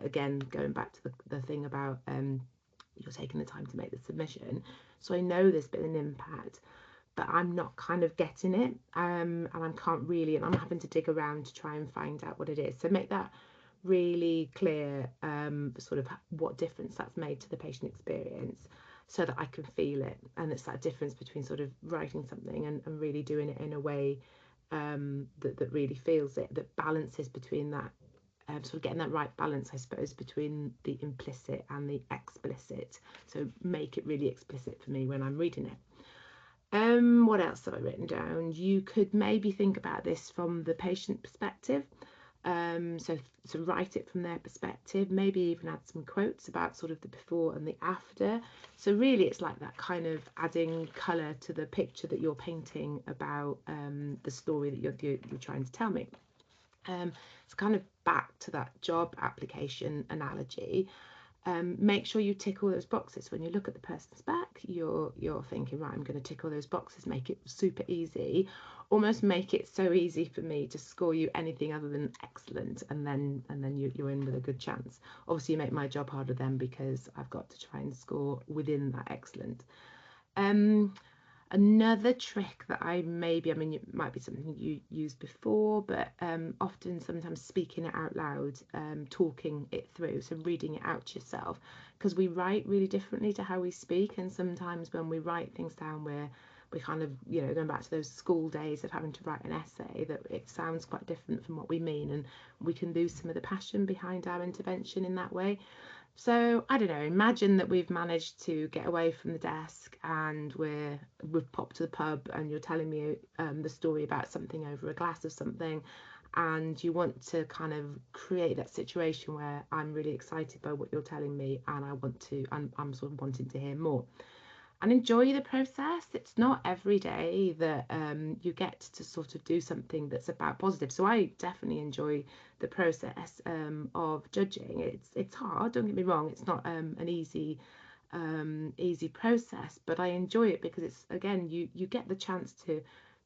again, going back to the thing about you're taking the time to make the submission. So I know there's been an impact, but I'm not kind of getting it, and I'm having to dig around to try and find out what it is. So make that really clear, sort of what difference that's made to the patient experience, so that I can feel it. And it's that difference between sort of writing something and really doing it in a way that really feels it, that balances between that, sort of getting that right balance, I suppose, between the implicit and the explicit. So make it really explicit for me when I'm reading it. What else have I written down? You could maybe think about this from the patient perspective. So write it from their perspective, maybe even add some quotes about sort of the before and the after. So really it's like that kind of adding colour to the picture that you're painting about the story that you're trying to tell me. It's kind of back to that job application analogy. Make sure you tick all those boxes. When you look at the person's back, you're thinking, right, I'm going to tick all those boxes, make it super easy, almost make it so easy for me to score you anything other than excellent, and then you're in with a good chance. Obviously you make my job harder then, because I've got to try and score within that excellent. Another trick that it might be something you used before, but often sometimes speaking it out loud, talking it through, so reading it out to yourself, because we write really differently to how we speak, and sometimes when we write things down, we kind of, going back to those school days of having to write an essay, that it sounds quite different from what we mean, and we can lose some of the passion behind our intervention in that way. So I don't know, imagine that we've managed to get away from the desk and we've popped to the pub, and you're telling me the story about something over a glass of something, and you want to kind of create that situation where I'm really excited by what you're telling me, and I'm sort of wanting to hear more. And enjoy the process. It's not every day that you get to sort of do something that's about positive. So I definitely enjoy the process of judging. It's hard, don't get me wrong. It's not an easy process, but I enjoy it because it's, again, you get the chance to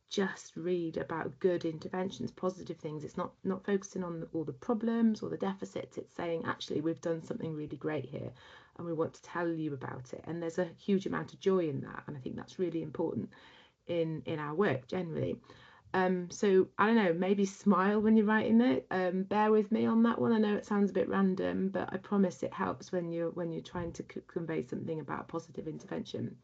just read about good interventions, positive things. It's not focusing on all the problems or the deficits. It's saying, actually, we've done something really great here and we want to tell you about it. And there's a huge amount of joy in that, and I think that's really important in our work generally. So I don't know, maybe smile when you're writing it. Bear with me on that one. I know it sounds a bit random, but I promise it helps when you're trying to convey something about positive intervention.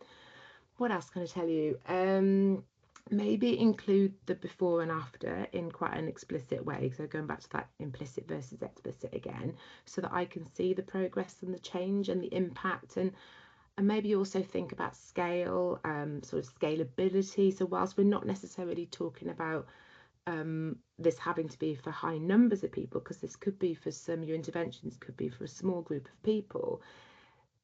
What else can I tell you? Maybe include the before and after in quite an explicit way. So going back to that implicit versus explicit again, so that I can see the progress and the change and the impact, and maybe also think about scale, sort of scalability. So whilst we're not necessarily talking about this having to be for high numbers of people, because this could be for some, your interventions could be for a small group of people,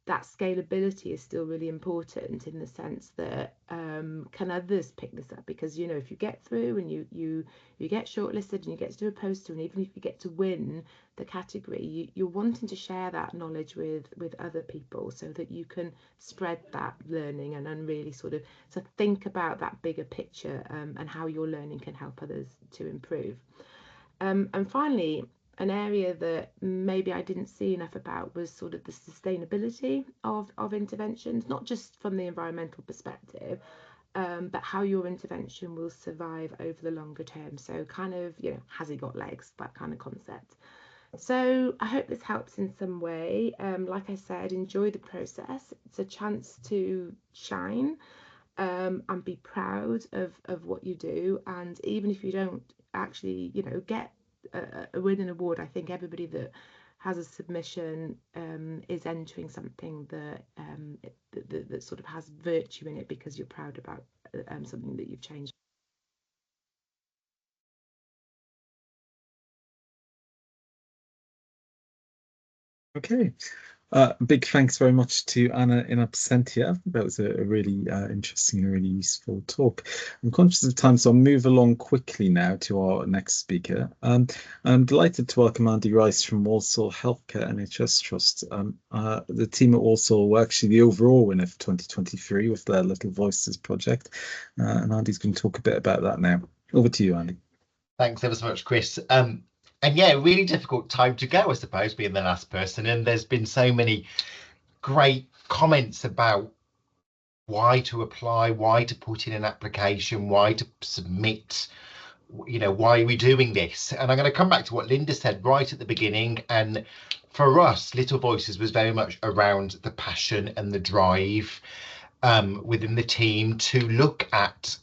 that scalability is still really important in the sense that can others pick this up? Because, you know, if you get through and you get shortlisted and you get to do a poster, and even if you get to win the category, you're wanting to share that knowledge with other people so that you can spread that learning and really sort of think about that bigger picture and how your learning can help others to improve. And finally, an area that maybe I didn't see enough about was sort of the sustainability of interventions, not just from the environmental perspective, but how your intervention will survive over the longer term. So kind of, you know, has it got legs, that kind of concept. So I hope this helps in some way. Like I said, enjoy the process. It's a chance to shine and be proud of what you do. And even if you don't actually, you know, get a winning award, I think everybody that has a submission is entering something that that sort of has virtue in it, because you're proud about something that you've changed. Okay. Big thanks very much to Anna in absentia. That was a really interesting and really useful talk. I'm conscious of time, so I'll move along quickly now to our next speaker. I'm delighted to welcome Andy Rice from Walsall Healthcare NHS Trust. The team at Walsall were actually the overall winner for 2023 with their Little Voices project, and Andy's going to talk a bit about that now. Over to you, Andy. Thanks ever so much, Chris. And yeah, really difficult time to go, I suppose, being the last person. And there's been so many great comments about why to apply, why to put in an application, why to submit, you know, why are we doing this? And I'm going to come back to what Linda said right at the beginning. And for us, Little Voices was very much around the passion and the drive within the team to look at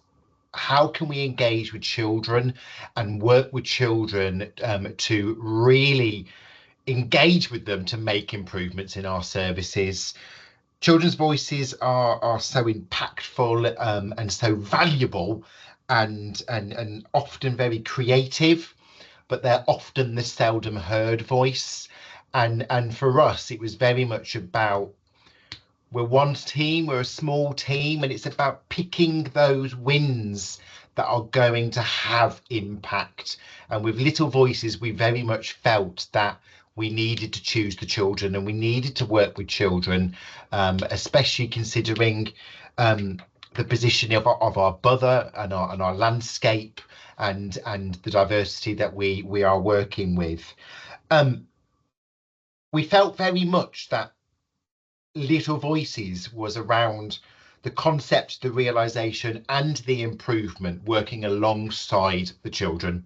how can we engage with children and work with children to really engage with them to make improvements in our services. Children's voices are so impactful and so valuable and often very creative, but they're often the seldom heard voice. And for us, it was very much about, we're one team, we're a small team, and it's about picking those wins that are going to have impact. And with Little Voices, we very much felt that we needed to choose the children and we needed to work with children, especially considering the positioning of our bother and our landscape and the diversity that we are working with. We felt very much that Little Voices was around the concept, the realization and the improvement, working alongside the children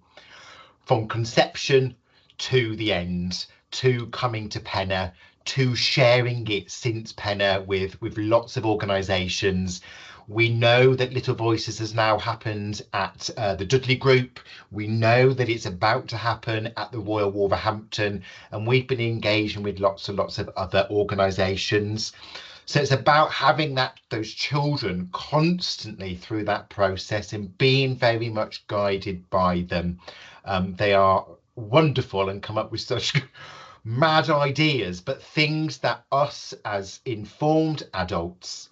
from conception to the end, to coming to PENNA, to sharing it since PENNA with lots of organisations. We know that Little Voices has now happened at the Dudley Group. We know that it's about to happen at the Royal Wolverhampton, and we've been engaging with lots and lots of other organisations. So it's about having those children constantly through that process and being very much guided by them. They are wonderful and come up with such mad ideas, but things that us as informed adults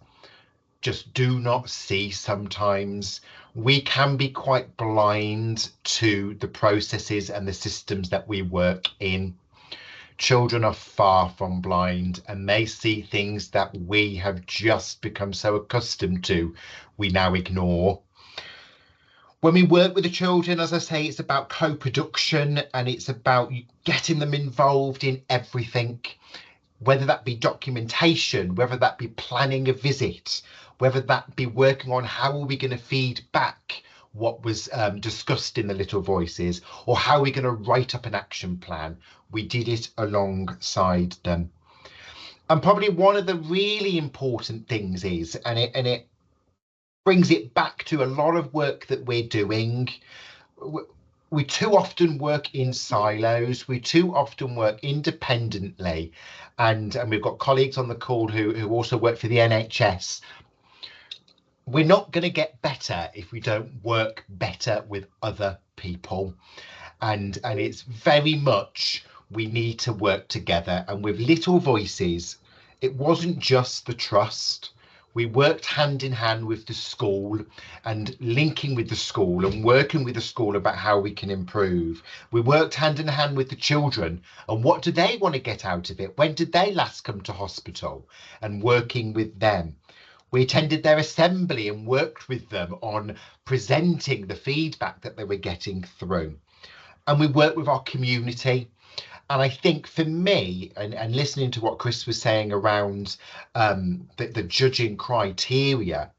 just do not see sometimes. We can be quite blind to the processes and the systems that we work in. Children are far from blind, and they see things that we have just become so accustomed to, we now ignore. When we work with the children, as I say, it's about co-production, and it's about getting them involved in everything, whether that be documentation, whether that be planning a visit, whether that be working on how are we going to feed back what was discussed in the Little Voices, or how are we going to write up an action plan. We did it alongside them. And probably one of the really important things is, and it brings it back to a lot of work that we're doing, we too often work in silos, we too often work independently, and we've got colleagues on the call who also work for the NHS. We're not going to get better if we don't work better with other people, and it's very much we need to work together. And with Little Voices, it wasn't just the trust. We worked hand in hand with the school and linking with the school and working with the school about how we can improve. We worked hand in hand with the children and what do they want to get out of it? When did they last come to hospital? And working with them. We attended their assembly and worked with them on presenting the feedback that they were getting through. And we worked with our community. And I think for me, and listening to what Chris was saying around the judging criteria,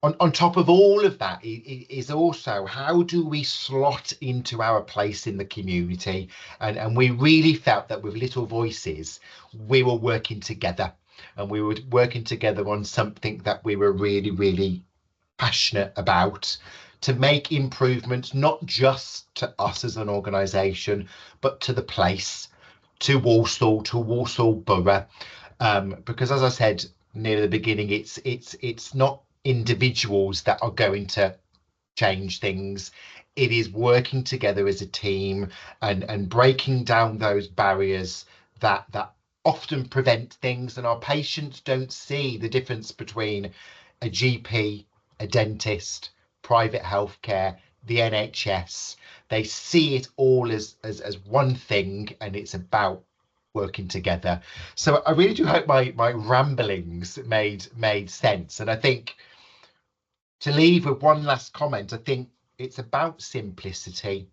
on top of all of that is also how do we slot into our place in the community? And we really felt that with Little Voices, we were working together, and we were working together on something that we were really, really passionate about, to make improvements, not just to us as an organisation, but to the place, to Walsall Borough. Because as I said near the beginning, it's not individuals that are going to change things. It is working together as a team and breaking down those barriers that often prevent things, and our patients don't see the difference between a GP, a dentist, private healthcare, the NHS. They see it all as one thing, and it's about working together. So I really do hope my ramblings made sense. And I think to leave with one last comment, I think it's about simplicity.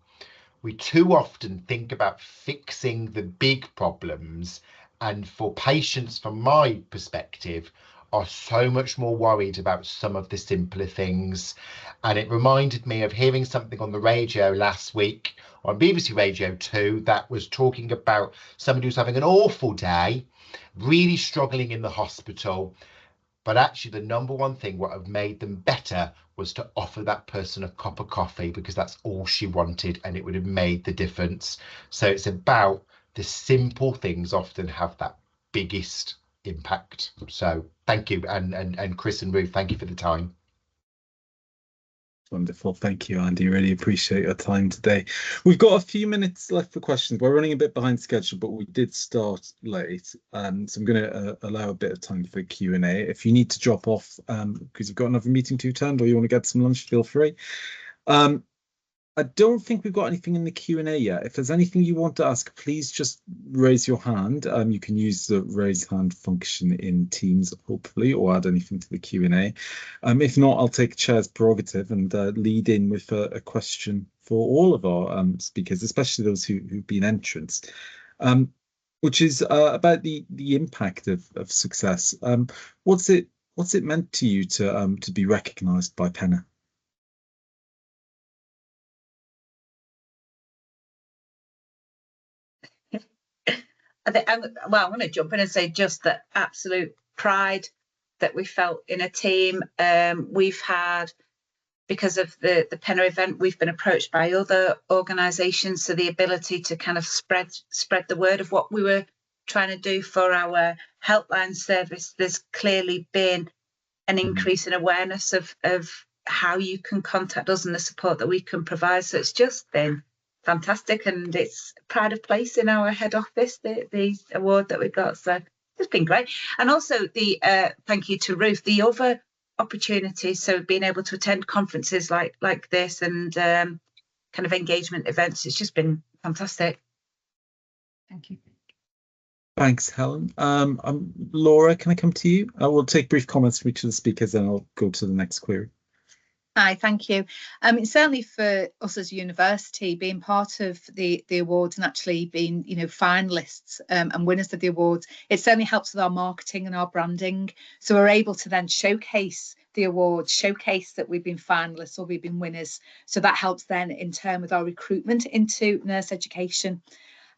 We too often think about fixing the big problems, and for patients, from my perspective, are so much more worried about some of the simpler things. And it reminded me of hearing something on the radio last week on BBC Radio 2 that was talking about somebody who's having an awful day, really struggling in the hospital. But actually, the number one thing what have made them better was to offer that person a cup of coffee, because that's all she wanted, and it would have made the difference. So it's about the simple things often have that biggest impact. So thank you, and Chris and Ruth, thank you for the time. Wonderful. Thank you, Andy. Really appreciate your time today. We've got a few minutes left for questions. We're running a bit behind schedule, but we did start late. So I'm going to allow a bit of time for Q&A. If you need to drop off because you've got another meeting to attend or you want to get some lunch, feel free. I don't think we've got anything in the Q&A yet. If there's anything you want to ask, please just raise your hand. You can use the raise hand function in Teams, hopefully, or add anything to the Q&A. If not, I'll take Chair's prerogative and lead in with a question for all of our speakers, especially those who've been entrants, which is about the impact of success. What's it meant to you to be recognised by PENNA? I'm going to jump in and say just the absolute pride that we felt in a team. We've had, because of the PENNA event, we've been approached by other organisations, so the ability to kind of spread the word of what we were trying to do for our helpline service, there's clearly been an increase in awareness of how you can contact us and the support that we can provide. So it's just been fantastic, and it's pride of place in our head office, the award that we got. So it's been great. And also the thank you to Ruth, the other opportunities, so being able to attend conferences like this and kind of engagement events, it's just been fantastic. Thank you. Thanks, Helen. Laura, can I come to you? I will take brief comments from each of the speakers, and I'll go to the next query. Hi, thank you. Certainly for us as a university, being part of the awards and actually being, finalists and winners of the awards, it certainly helps with our marketing and our branding. So we're able to then showcase the awards, showcase that we've been finalists or we've been winners. So that helps then in turn with our recruitment into nurse education.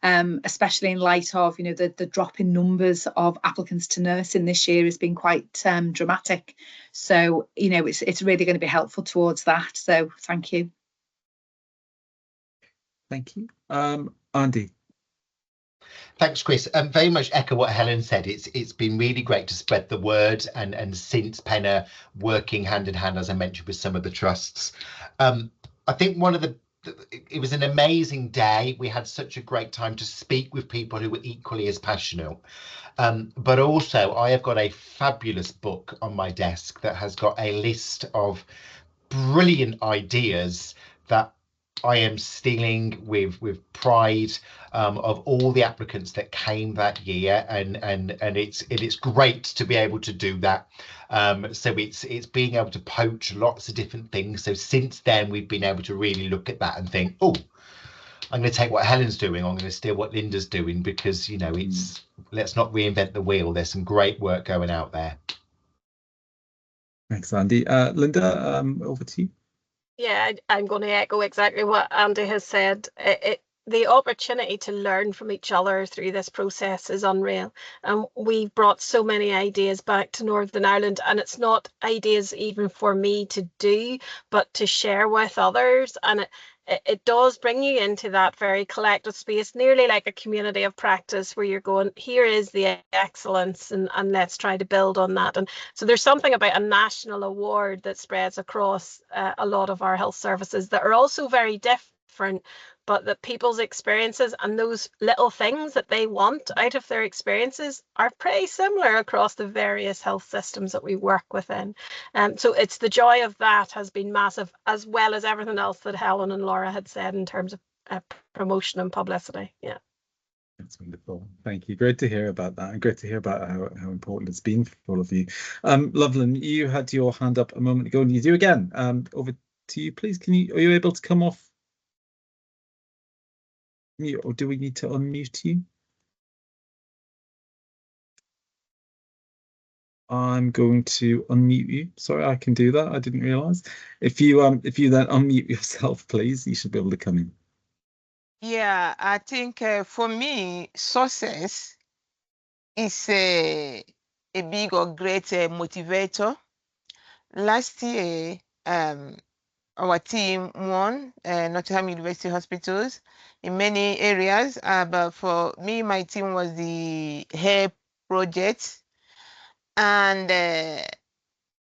Especially in light of the drop in numbers of applicants to nursing this year has been quite dramatic. So it's really going to be helpful towards that. So thank you. Thank you. Andy. Thanks, Chris. Very much echo what Helen said. It's been really great to spread the word, and since PENNA working hand in hand, as I mentioned, with some of the trusts. I think it was an amazing day. We had such a great time to speak with people who were equally as passionate. But also, I have got a fabulous book on my desk that has got a list of brilliant ideas that I am stealing with pride of all the applicants that came that year, and it's great to be able to do that. So it's being able to poach lots of different things. So since then we've been able to really look at that and think, oh, I'm going to take what Helen's doing, I'm going to steal what Linda's doing, because it's let's not reinvent the wheel. There's some great work going out there. Thanks, Andy. Linda, over to you. Yeah, I'm going to echo exactly what Andy has said. The opportunity to learn from each other through this process is unreal. And we've brought so many ideas back to Northern Ireland, and it's not ideas even for me to do, but to share with others. And it does bring you into that very collective space, nearly like a community of practice, where you're going, here is the excellence, and let's try to build on that. And so there's something about a national award that spreads across a lot of our health services that are also very different, but that people's experiences and those little things that they want out of their experiences are pretty similar across the various health systems that we work within. So it's the joy of that has been massive, as well as everything else that Helen and Laura had said in terms of promotion and publicity. Yeah. That's wonderful. Thank you. Great to hear about that, and great to hear about how important it's been for all of you. Loveland, you had your hand up a moment ago, and you do again. Over to you, please. Are you able to come off mute, or do we need to unmute you? I'm going to unmute you. Sorry, I can do that. I didn't realise. If you then unmute yourself, please, you should be able to come in. Yeah, I think for me, success is a big or great motivator. Last year, our team won Nottingham University Hospitals in many areas, but for me, my team was the hair project. And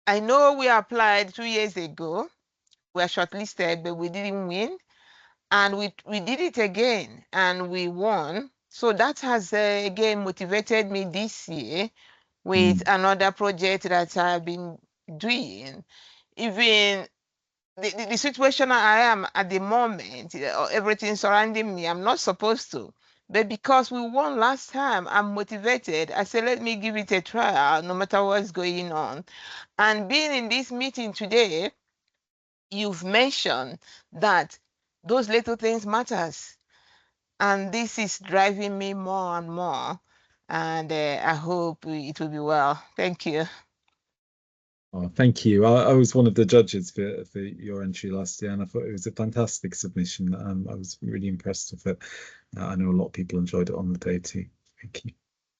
I know we applied 2 years ago. We were shortlisted, but we didn't win. And we did it again, and we won. So that has again motivated me this year with another project that I've been doing. Even the situation I am at the moment, everything surrounding me, I'm not supposed to. But because we won last time, I'm motivated. I said, let me give it a try, no matter what's going on. And being in this meeting today, you've mentioned that those little things matters. And this is driving me more and more. And I hope it will be well. Thank you. Oh, thank you. I was one of the judges for your entry last year, and I thought it was a fantastic submission. I was really impressed with it. I know a lot of people enjoyed it on the day too. Thank you.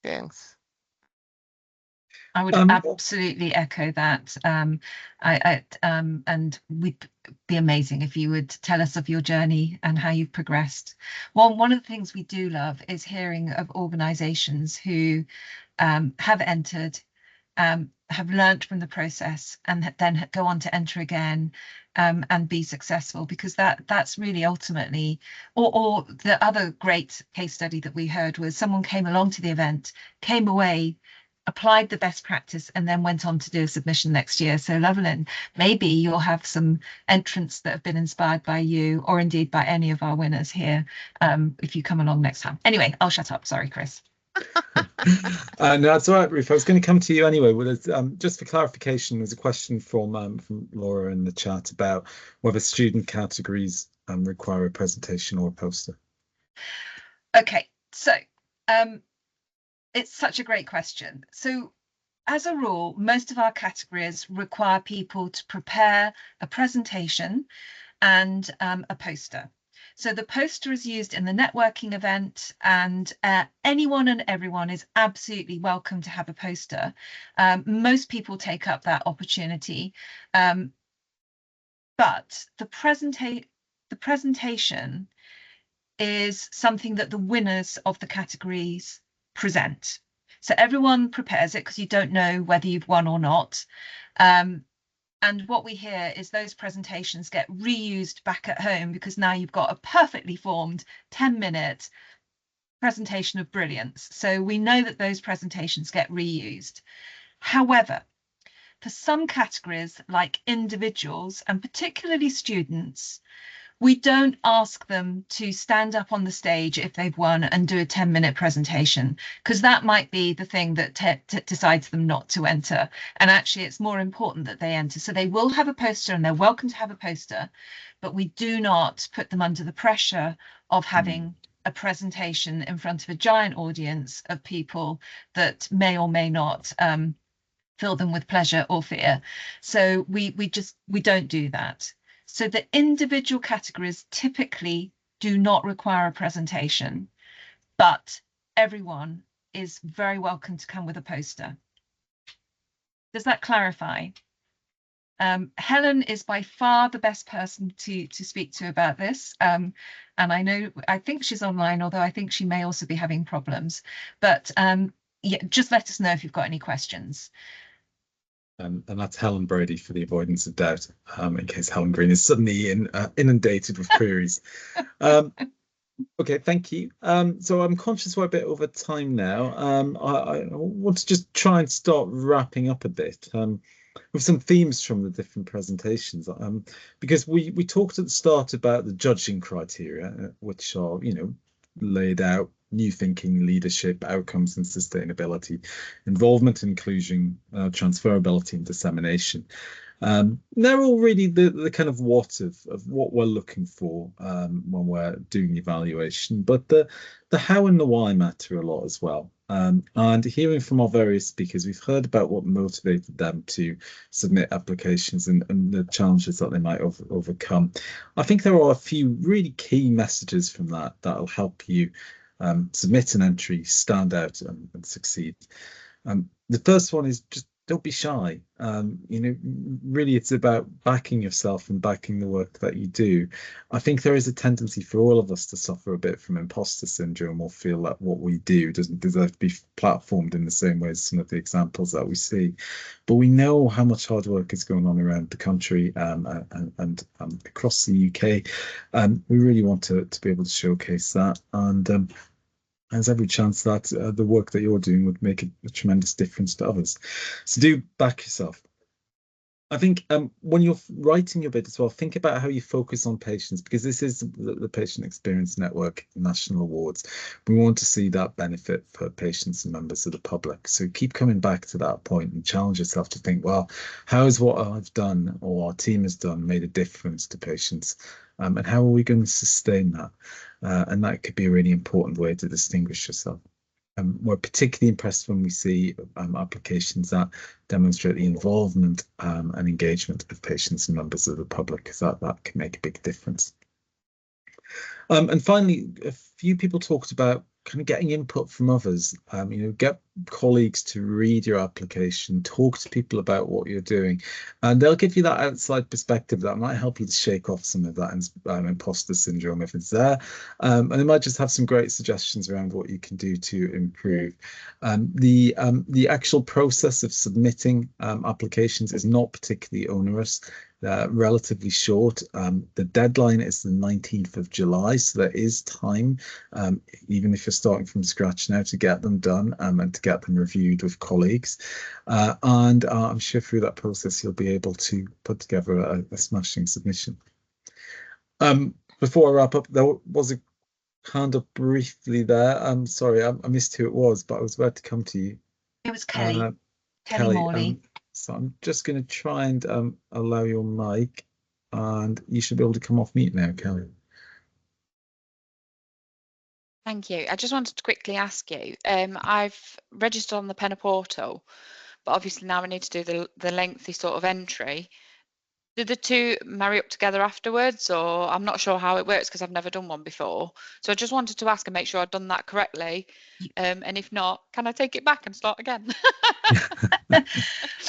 Thanks. I would absolutely echo that. And we'd be amazing if you would tell us of your journey and how you've progressed. One of the things we do love is hearing of organisations who have entered, have learnt from the process, and then go on to enter again and be successful, because that's really ultimately, or the other great case study that we heard was someone came along to the event, came away, applied the best practice, and then went on to do a submission next year. So Lovelyn, maybe you'll have some entrants that have been inspired by you, or indeed by any of our winners here, if you come along next time. Anyway, I'll shut up. Sorry, Chris. No, that's all right, Ruth. I was going to come to you anyway. Well, just for clarification, there's a question from Laura in the chat about whether student categories require a presentation or a poster. Okay, so it's such a great question. So as a rule, most of our categories require people to prepare a presentation and a poster. So the poster is used in the networking event, and anyone and everyone is absolutely welcome to have a poster. Most people take up that opportunity, but the presentation is something that the winners of the categories present. So everyone prepares it because you don't know whether you've won or not. And what we hear is those presentations get reused back at home, because now you've got a perfectly formed 10-minute presentation of brilliance. So we know that those presentations get reused. However, for some categories like individuals, and particularly students, we don't ask them to stand up on the stage if they've won and do a 10-minute presentation, because that might be the thing that decides them not to enter. And actually, it's more important that they enter. So they will have a poster, and they're welcome to have a poster, but we do not put them under the pressure of having a presentation in front of a giant audience of people that may or may not fill them with pleasure or fear. So we don't do that. So the individual categories typically do not require a presentation, but everyone is very welcome to come with a poster. Does that clarify? Helen is by far the best person to speak to about this. And I think she's online, although I think she may also be having problems. But yeah, just let us know if you've got any questions. And that's Helen Brady, for the avoidance of doubt, in case Helen Green is suddenly inundated with queries. Okay, thank you. So I'm conscious we're a bit over time now. I want to just try and start wrapping up a bit with some themes from the different presentations, because we talked at the start about the judging criteria, which are, laid out: new thinking, leadership, outcomes and sustainability, involvement, inclusion, transferability and dissemination. They're all really the kind of what of what we're looking for when we're doing evaluation, but the how and the why matter a lot as well. And hearing from our various speakers, we've heard about what motivated them to submit applications and the challenges that they might overcome. I think there are a few really key messages from that'll help you submit an entry, stand out and succeed. The first one is just don't be shy. Really it's about backing yourself and backing the work that you do. I think there is a tendency for all of us to suffer a bit from imposter syndrome, or feel that what we do doesn't deserve to be platformed in the same way as some of the examples that we see. But we know how much hard work is going on around the country and across the UK. We really want to be able to showcase that, and there's every chance that the work that you're doing would make a tremendous difference to others. So do back yourself. I think when you're writing your bid as well, think about how you focus on patients, because this is the Patient Experience Network National Awards. We want to see that benefit for patients and members of the public. So keep coming back to that point and challenge yourself to think, well, how is what I've done or our team has done made a difference to patients? And how are we going to sustain that? And that could be a really important way to distinguish yourself. We're particularly impressed when we see applications that demonstrate the involvement and engagement of patients and members of the public, because that can make a big difference. And finally, a few people talked about kind of getting input from others. Get colleagues to read your application, talk to people about what you're doing, and they'll give you that outside perspective that might help you to shake off some of that imposter syndrome if it's there. And they might just have some great suggestions around what you can do to improve. The actual process of submitting applications is not particularly onerous. Relatively short. The deadline is the 19th of July, so there is time, even if you're starting from scratch now, to get them done and to get them reviewed with colleagues. And I'm sure through that process you'll be able to put together a smashing submission. Before I wrap up, there was a hand up briefly there. I'm sorry, I missed who it was, but I was about to come to you. It was Kelly. Kelly Morley. So I'm just going to try and allow your mic, and you should be able to come off mute now, Kelly. Thank you. I just wanted to quickly ask you, I've registered on the PENNA portal, but obviously now I need to do the lengthy sort of entry. Do the two marry up together afterwards, or I'm not sure how it works because I've never done one before. So I just wanted to ask and make sure I've done that correctly. And if not, can I take it back and start again?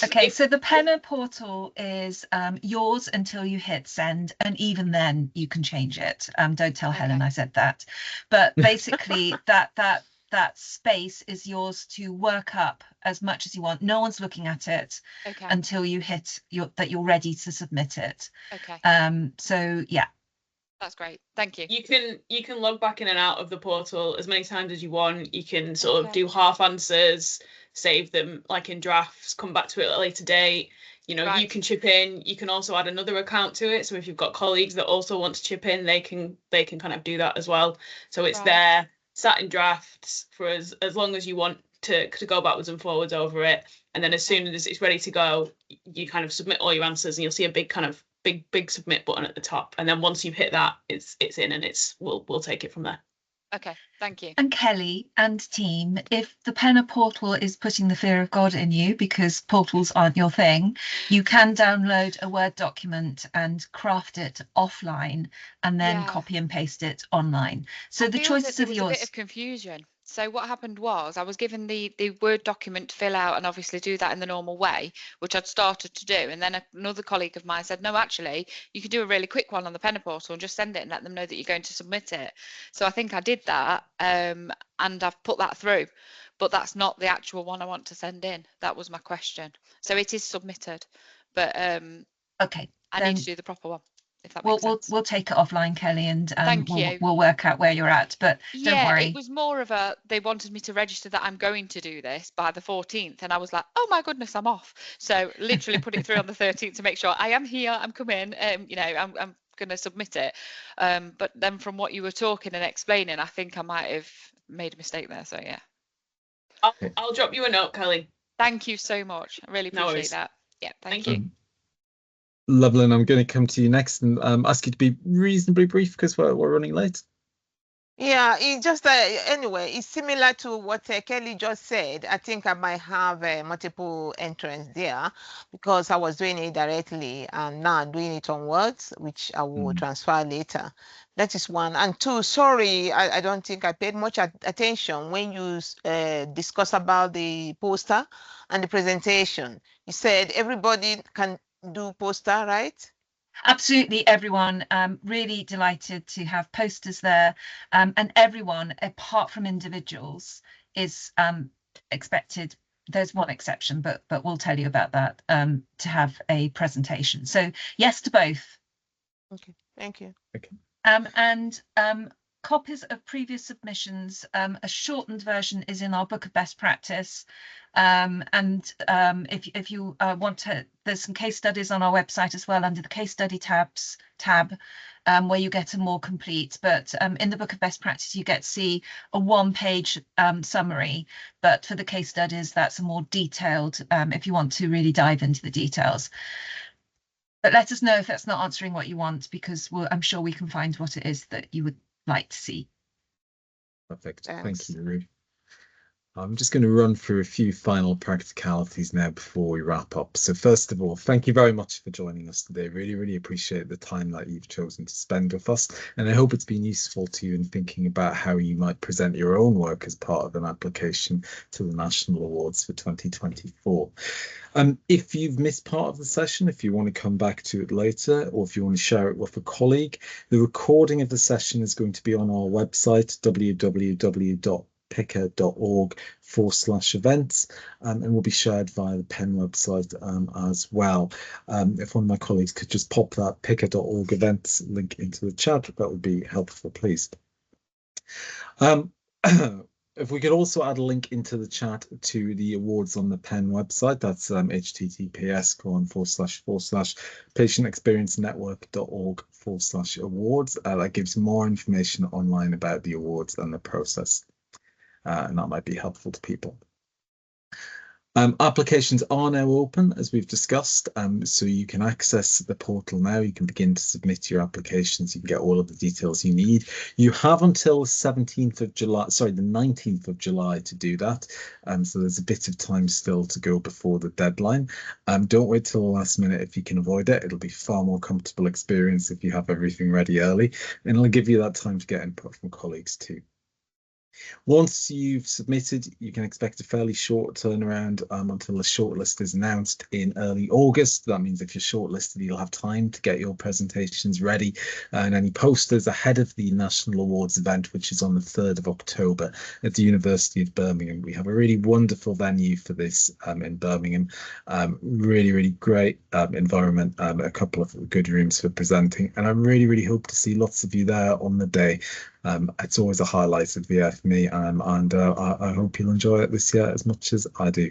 Okay, so the PENNA portal is yours until you hit send, and even then you can change it. Don't tell Helen I said that. But basically that space is yours to work up as much as you want. No one's looking at it until you hit that you're ready to submit it. So yeah. That's great. Thank you. You can log back in and out of the portal as many times as you want. You can sort of do half answers, save them like in drafts, come back to it at a later date. You know, you can chip in. You can also add another account to it. So if you've got colleagues that also want to chip in, they can kind of do that as well. So it's there, sat in drafts for as long as you want to go backwards and forwards over it. And then as soon as it's ready to go, you kind of submit all your answers, and you'll see a big kind of big submit button at the top. And then once you've hit that, it's in, and we'll take it from there. Okay, thank you. And Kelly and team, if the PENNA portal is putting the fear of God in you because portals aren't your thing, you can download a Word document and craft it offline and then copy and paste it online. So the choices are yours. There was a bit of confusion. So what happened was I was given the Word document to fill out and obviously do that in the normal way, which I'd started to do. And then another colleague of mine said, no, actually, you can do a really quick one on the PENNA portal and just send it and let them know that you're going to submit it. So I think I did that and I've put that through, but that's not the actual one I want to send in. That was my question. So it is submitted, but okay, I need to do the proper one. If that makes sense. We'll take it offline, Kelly, and Thank you. We'll work out where you're at. But don't worry. It was more of they wanted me to register that I'm going to do this by the 14th, and I was like, oh my goodness, I'm off. So literally put it through on the 13th to make sure I am here, I'm coming. You know, I'm going to submit it. But then from what you were talking and explaining, I think I might have made a mistake there. So yeah. I'll drop you a note, Kelly. Thank you so much. I really appreciate that. Yeah, thank you. Lovely, and I'm going to come to you next and ask you to be reasonably brief because we're running late. Yeah, it just anyway, it's similar to what Kelly just said. I think I might have multiple entrants there because I was doing it directly and now I'm doing it on Words, which I will transfer later. That is one. And two, sorry, I don't think I paid much attention when you discuss about the poster and the presentation. You said everybody can do poster, right? Absolutely, everyone. Really delighted to have posters there, and everyone apart from individuals is expected. There's one exception, but we'll tell you about that, to have a presentation. So yes to both. Okay, thank you. Okay. And copies of previous submissions, a shortened version is in our book of best practice. If you want to, there's some case studies on our website as well under the case study tab, where you get a more complete, but in the book of best practice, you get to see a one-page summary, but for the case studies, that's a more detailed, if you want to really dive into the details. But let us know if that's not answering what you want, because I'm sure we can find what it is that you would like to see. Perfect. Thank you, Ruth. I'm just going to run through a few final practicalities now before we wrap up. So first of all, thank you very much for joining us today. Really, really appreciate the time that you've chosen to spend with us. And I hope it's been useful to you in thinking about how you might present your own work as part of an application to the National Awards for 2024. If you've missed part of the session, if you want to come back to it later, or if you want to share it with a colleague, the recording of the session is going to be on our website, www.picca.org/events, and will be shared via the PEN website as well. If one of my colleagues could just pop that picca.org events link into the chat, that would be helpful, please. If we could also add a link into the chat to the awards on the PEN website, that's https://patientexperiencernetwork.org/awards. That gives more information online about the awards and the process, and that might be helpful to people. Applications are now open, as we've discussed, so you can access the portal now. You can begin to submit your applications. You can get all of the details you need. You have until the 17th of July, sorry, the 19th of July to do that. So there's a bit of time still to go before the deadline. Don't wait till the last minute if you can avoid it. It'll be far more comfortable experience if you have everything ready early, and it'll give you that time to get input from colleagues too. Once you've submitted, you can expect a fairly short turnaround until the shortlist is announced in early August. That means if you're shortlisted, you'll have time to get your presentations ready and any posters ahead of the National Awards event, which is on the 3rd of October at the University of Birmingham. We have a really wonderful venue for this in Birmingham. Really, really great environment, a couple of good rooms for presenting, and I really, really hope to see lots of you there on the day. It's always a highlight of the year for me, and I hope you'll enjoy it this year as much as I do.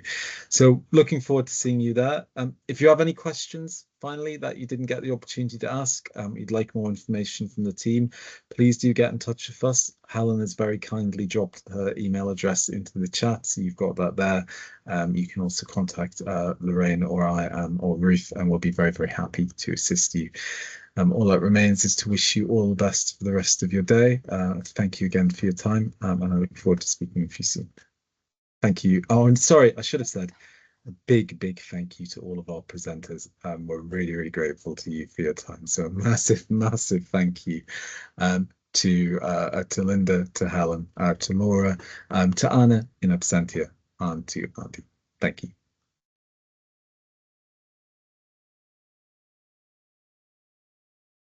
So looking forward to seeing you there. If you have any questions, finally, that you didn't get the opportunity to ask, you'd like more information from the team, please do get in touch with us. Helen has very kindly dropped her email address into the chat, so you've got that there. You can also contact Lorraine or I or Ruth, and we'll be very, very happy to assist you. All that remains is to wish you all the best for the rest of your day. Thank you again for your time, and I look forward to speaking with you soon. Thank you. Oh, and sorry, I should have said a big, big thank you to all of our presenters. We're really, really grateful to you for your time. So a massive, massive thank you to Linda, to Helen, to Laura, to Anna in absentia, and to Andy. Thank you.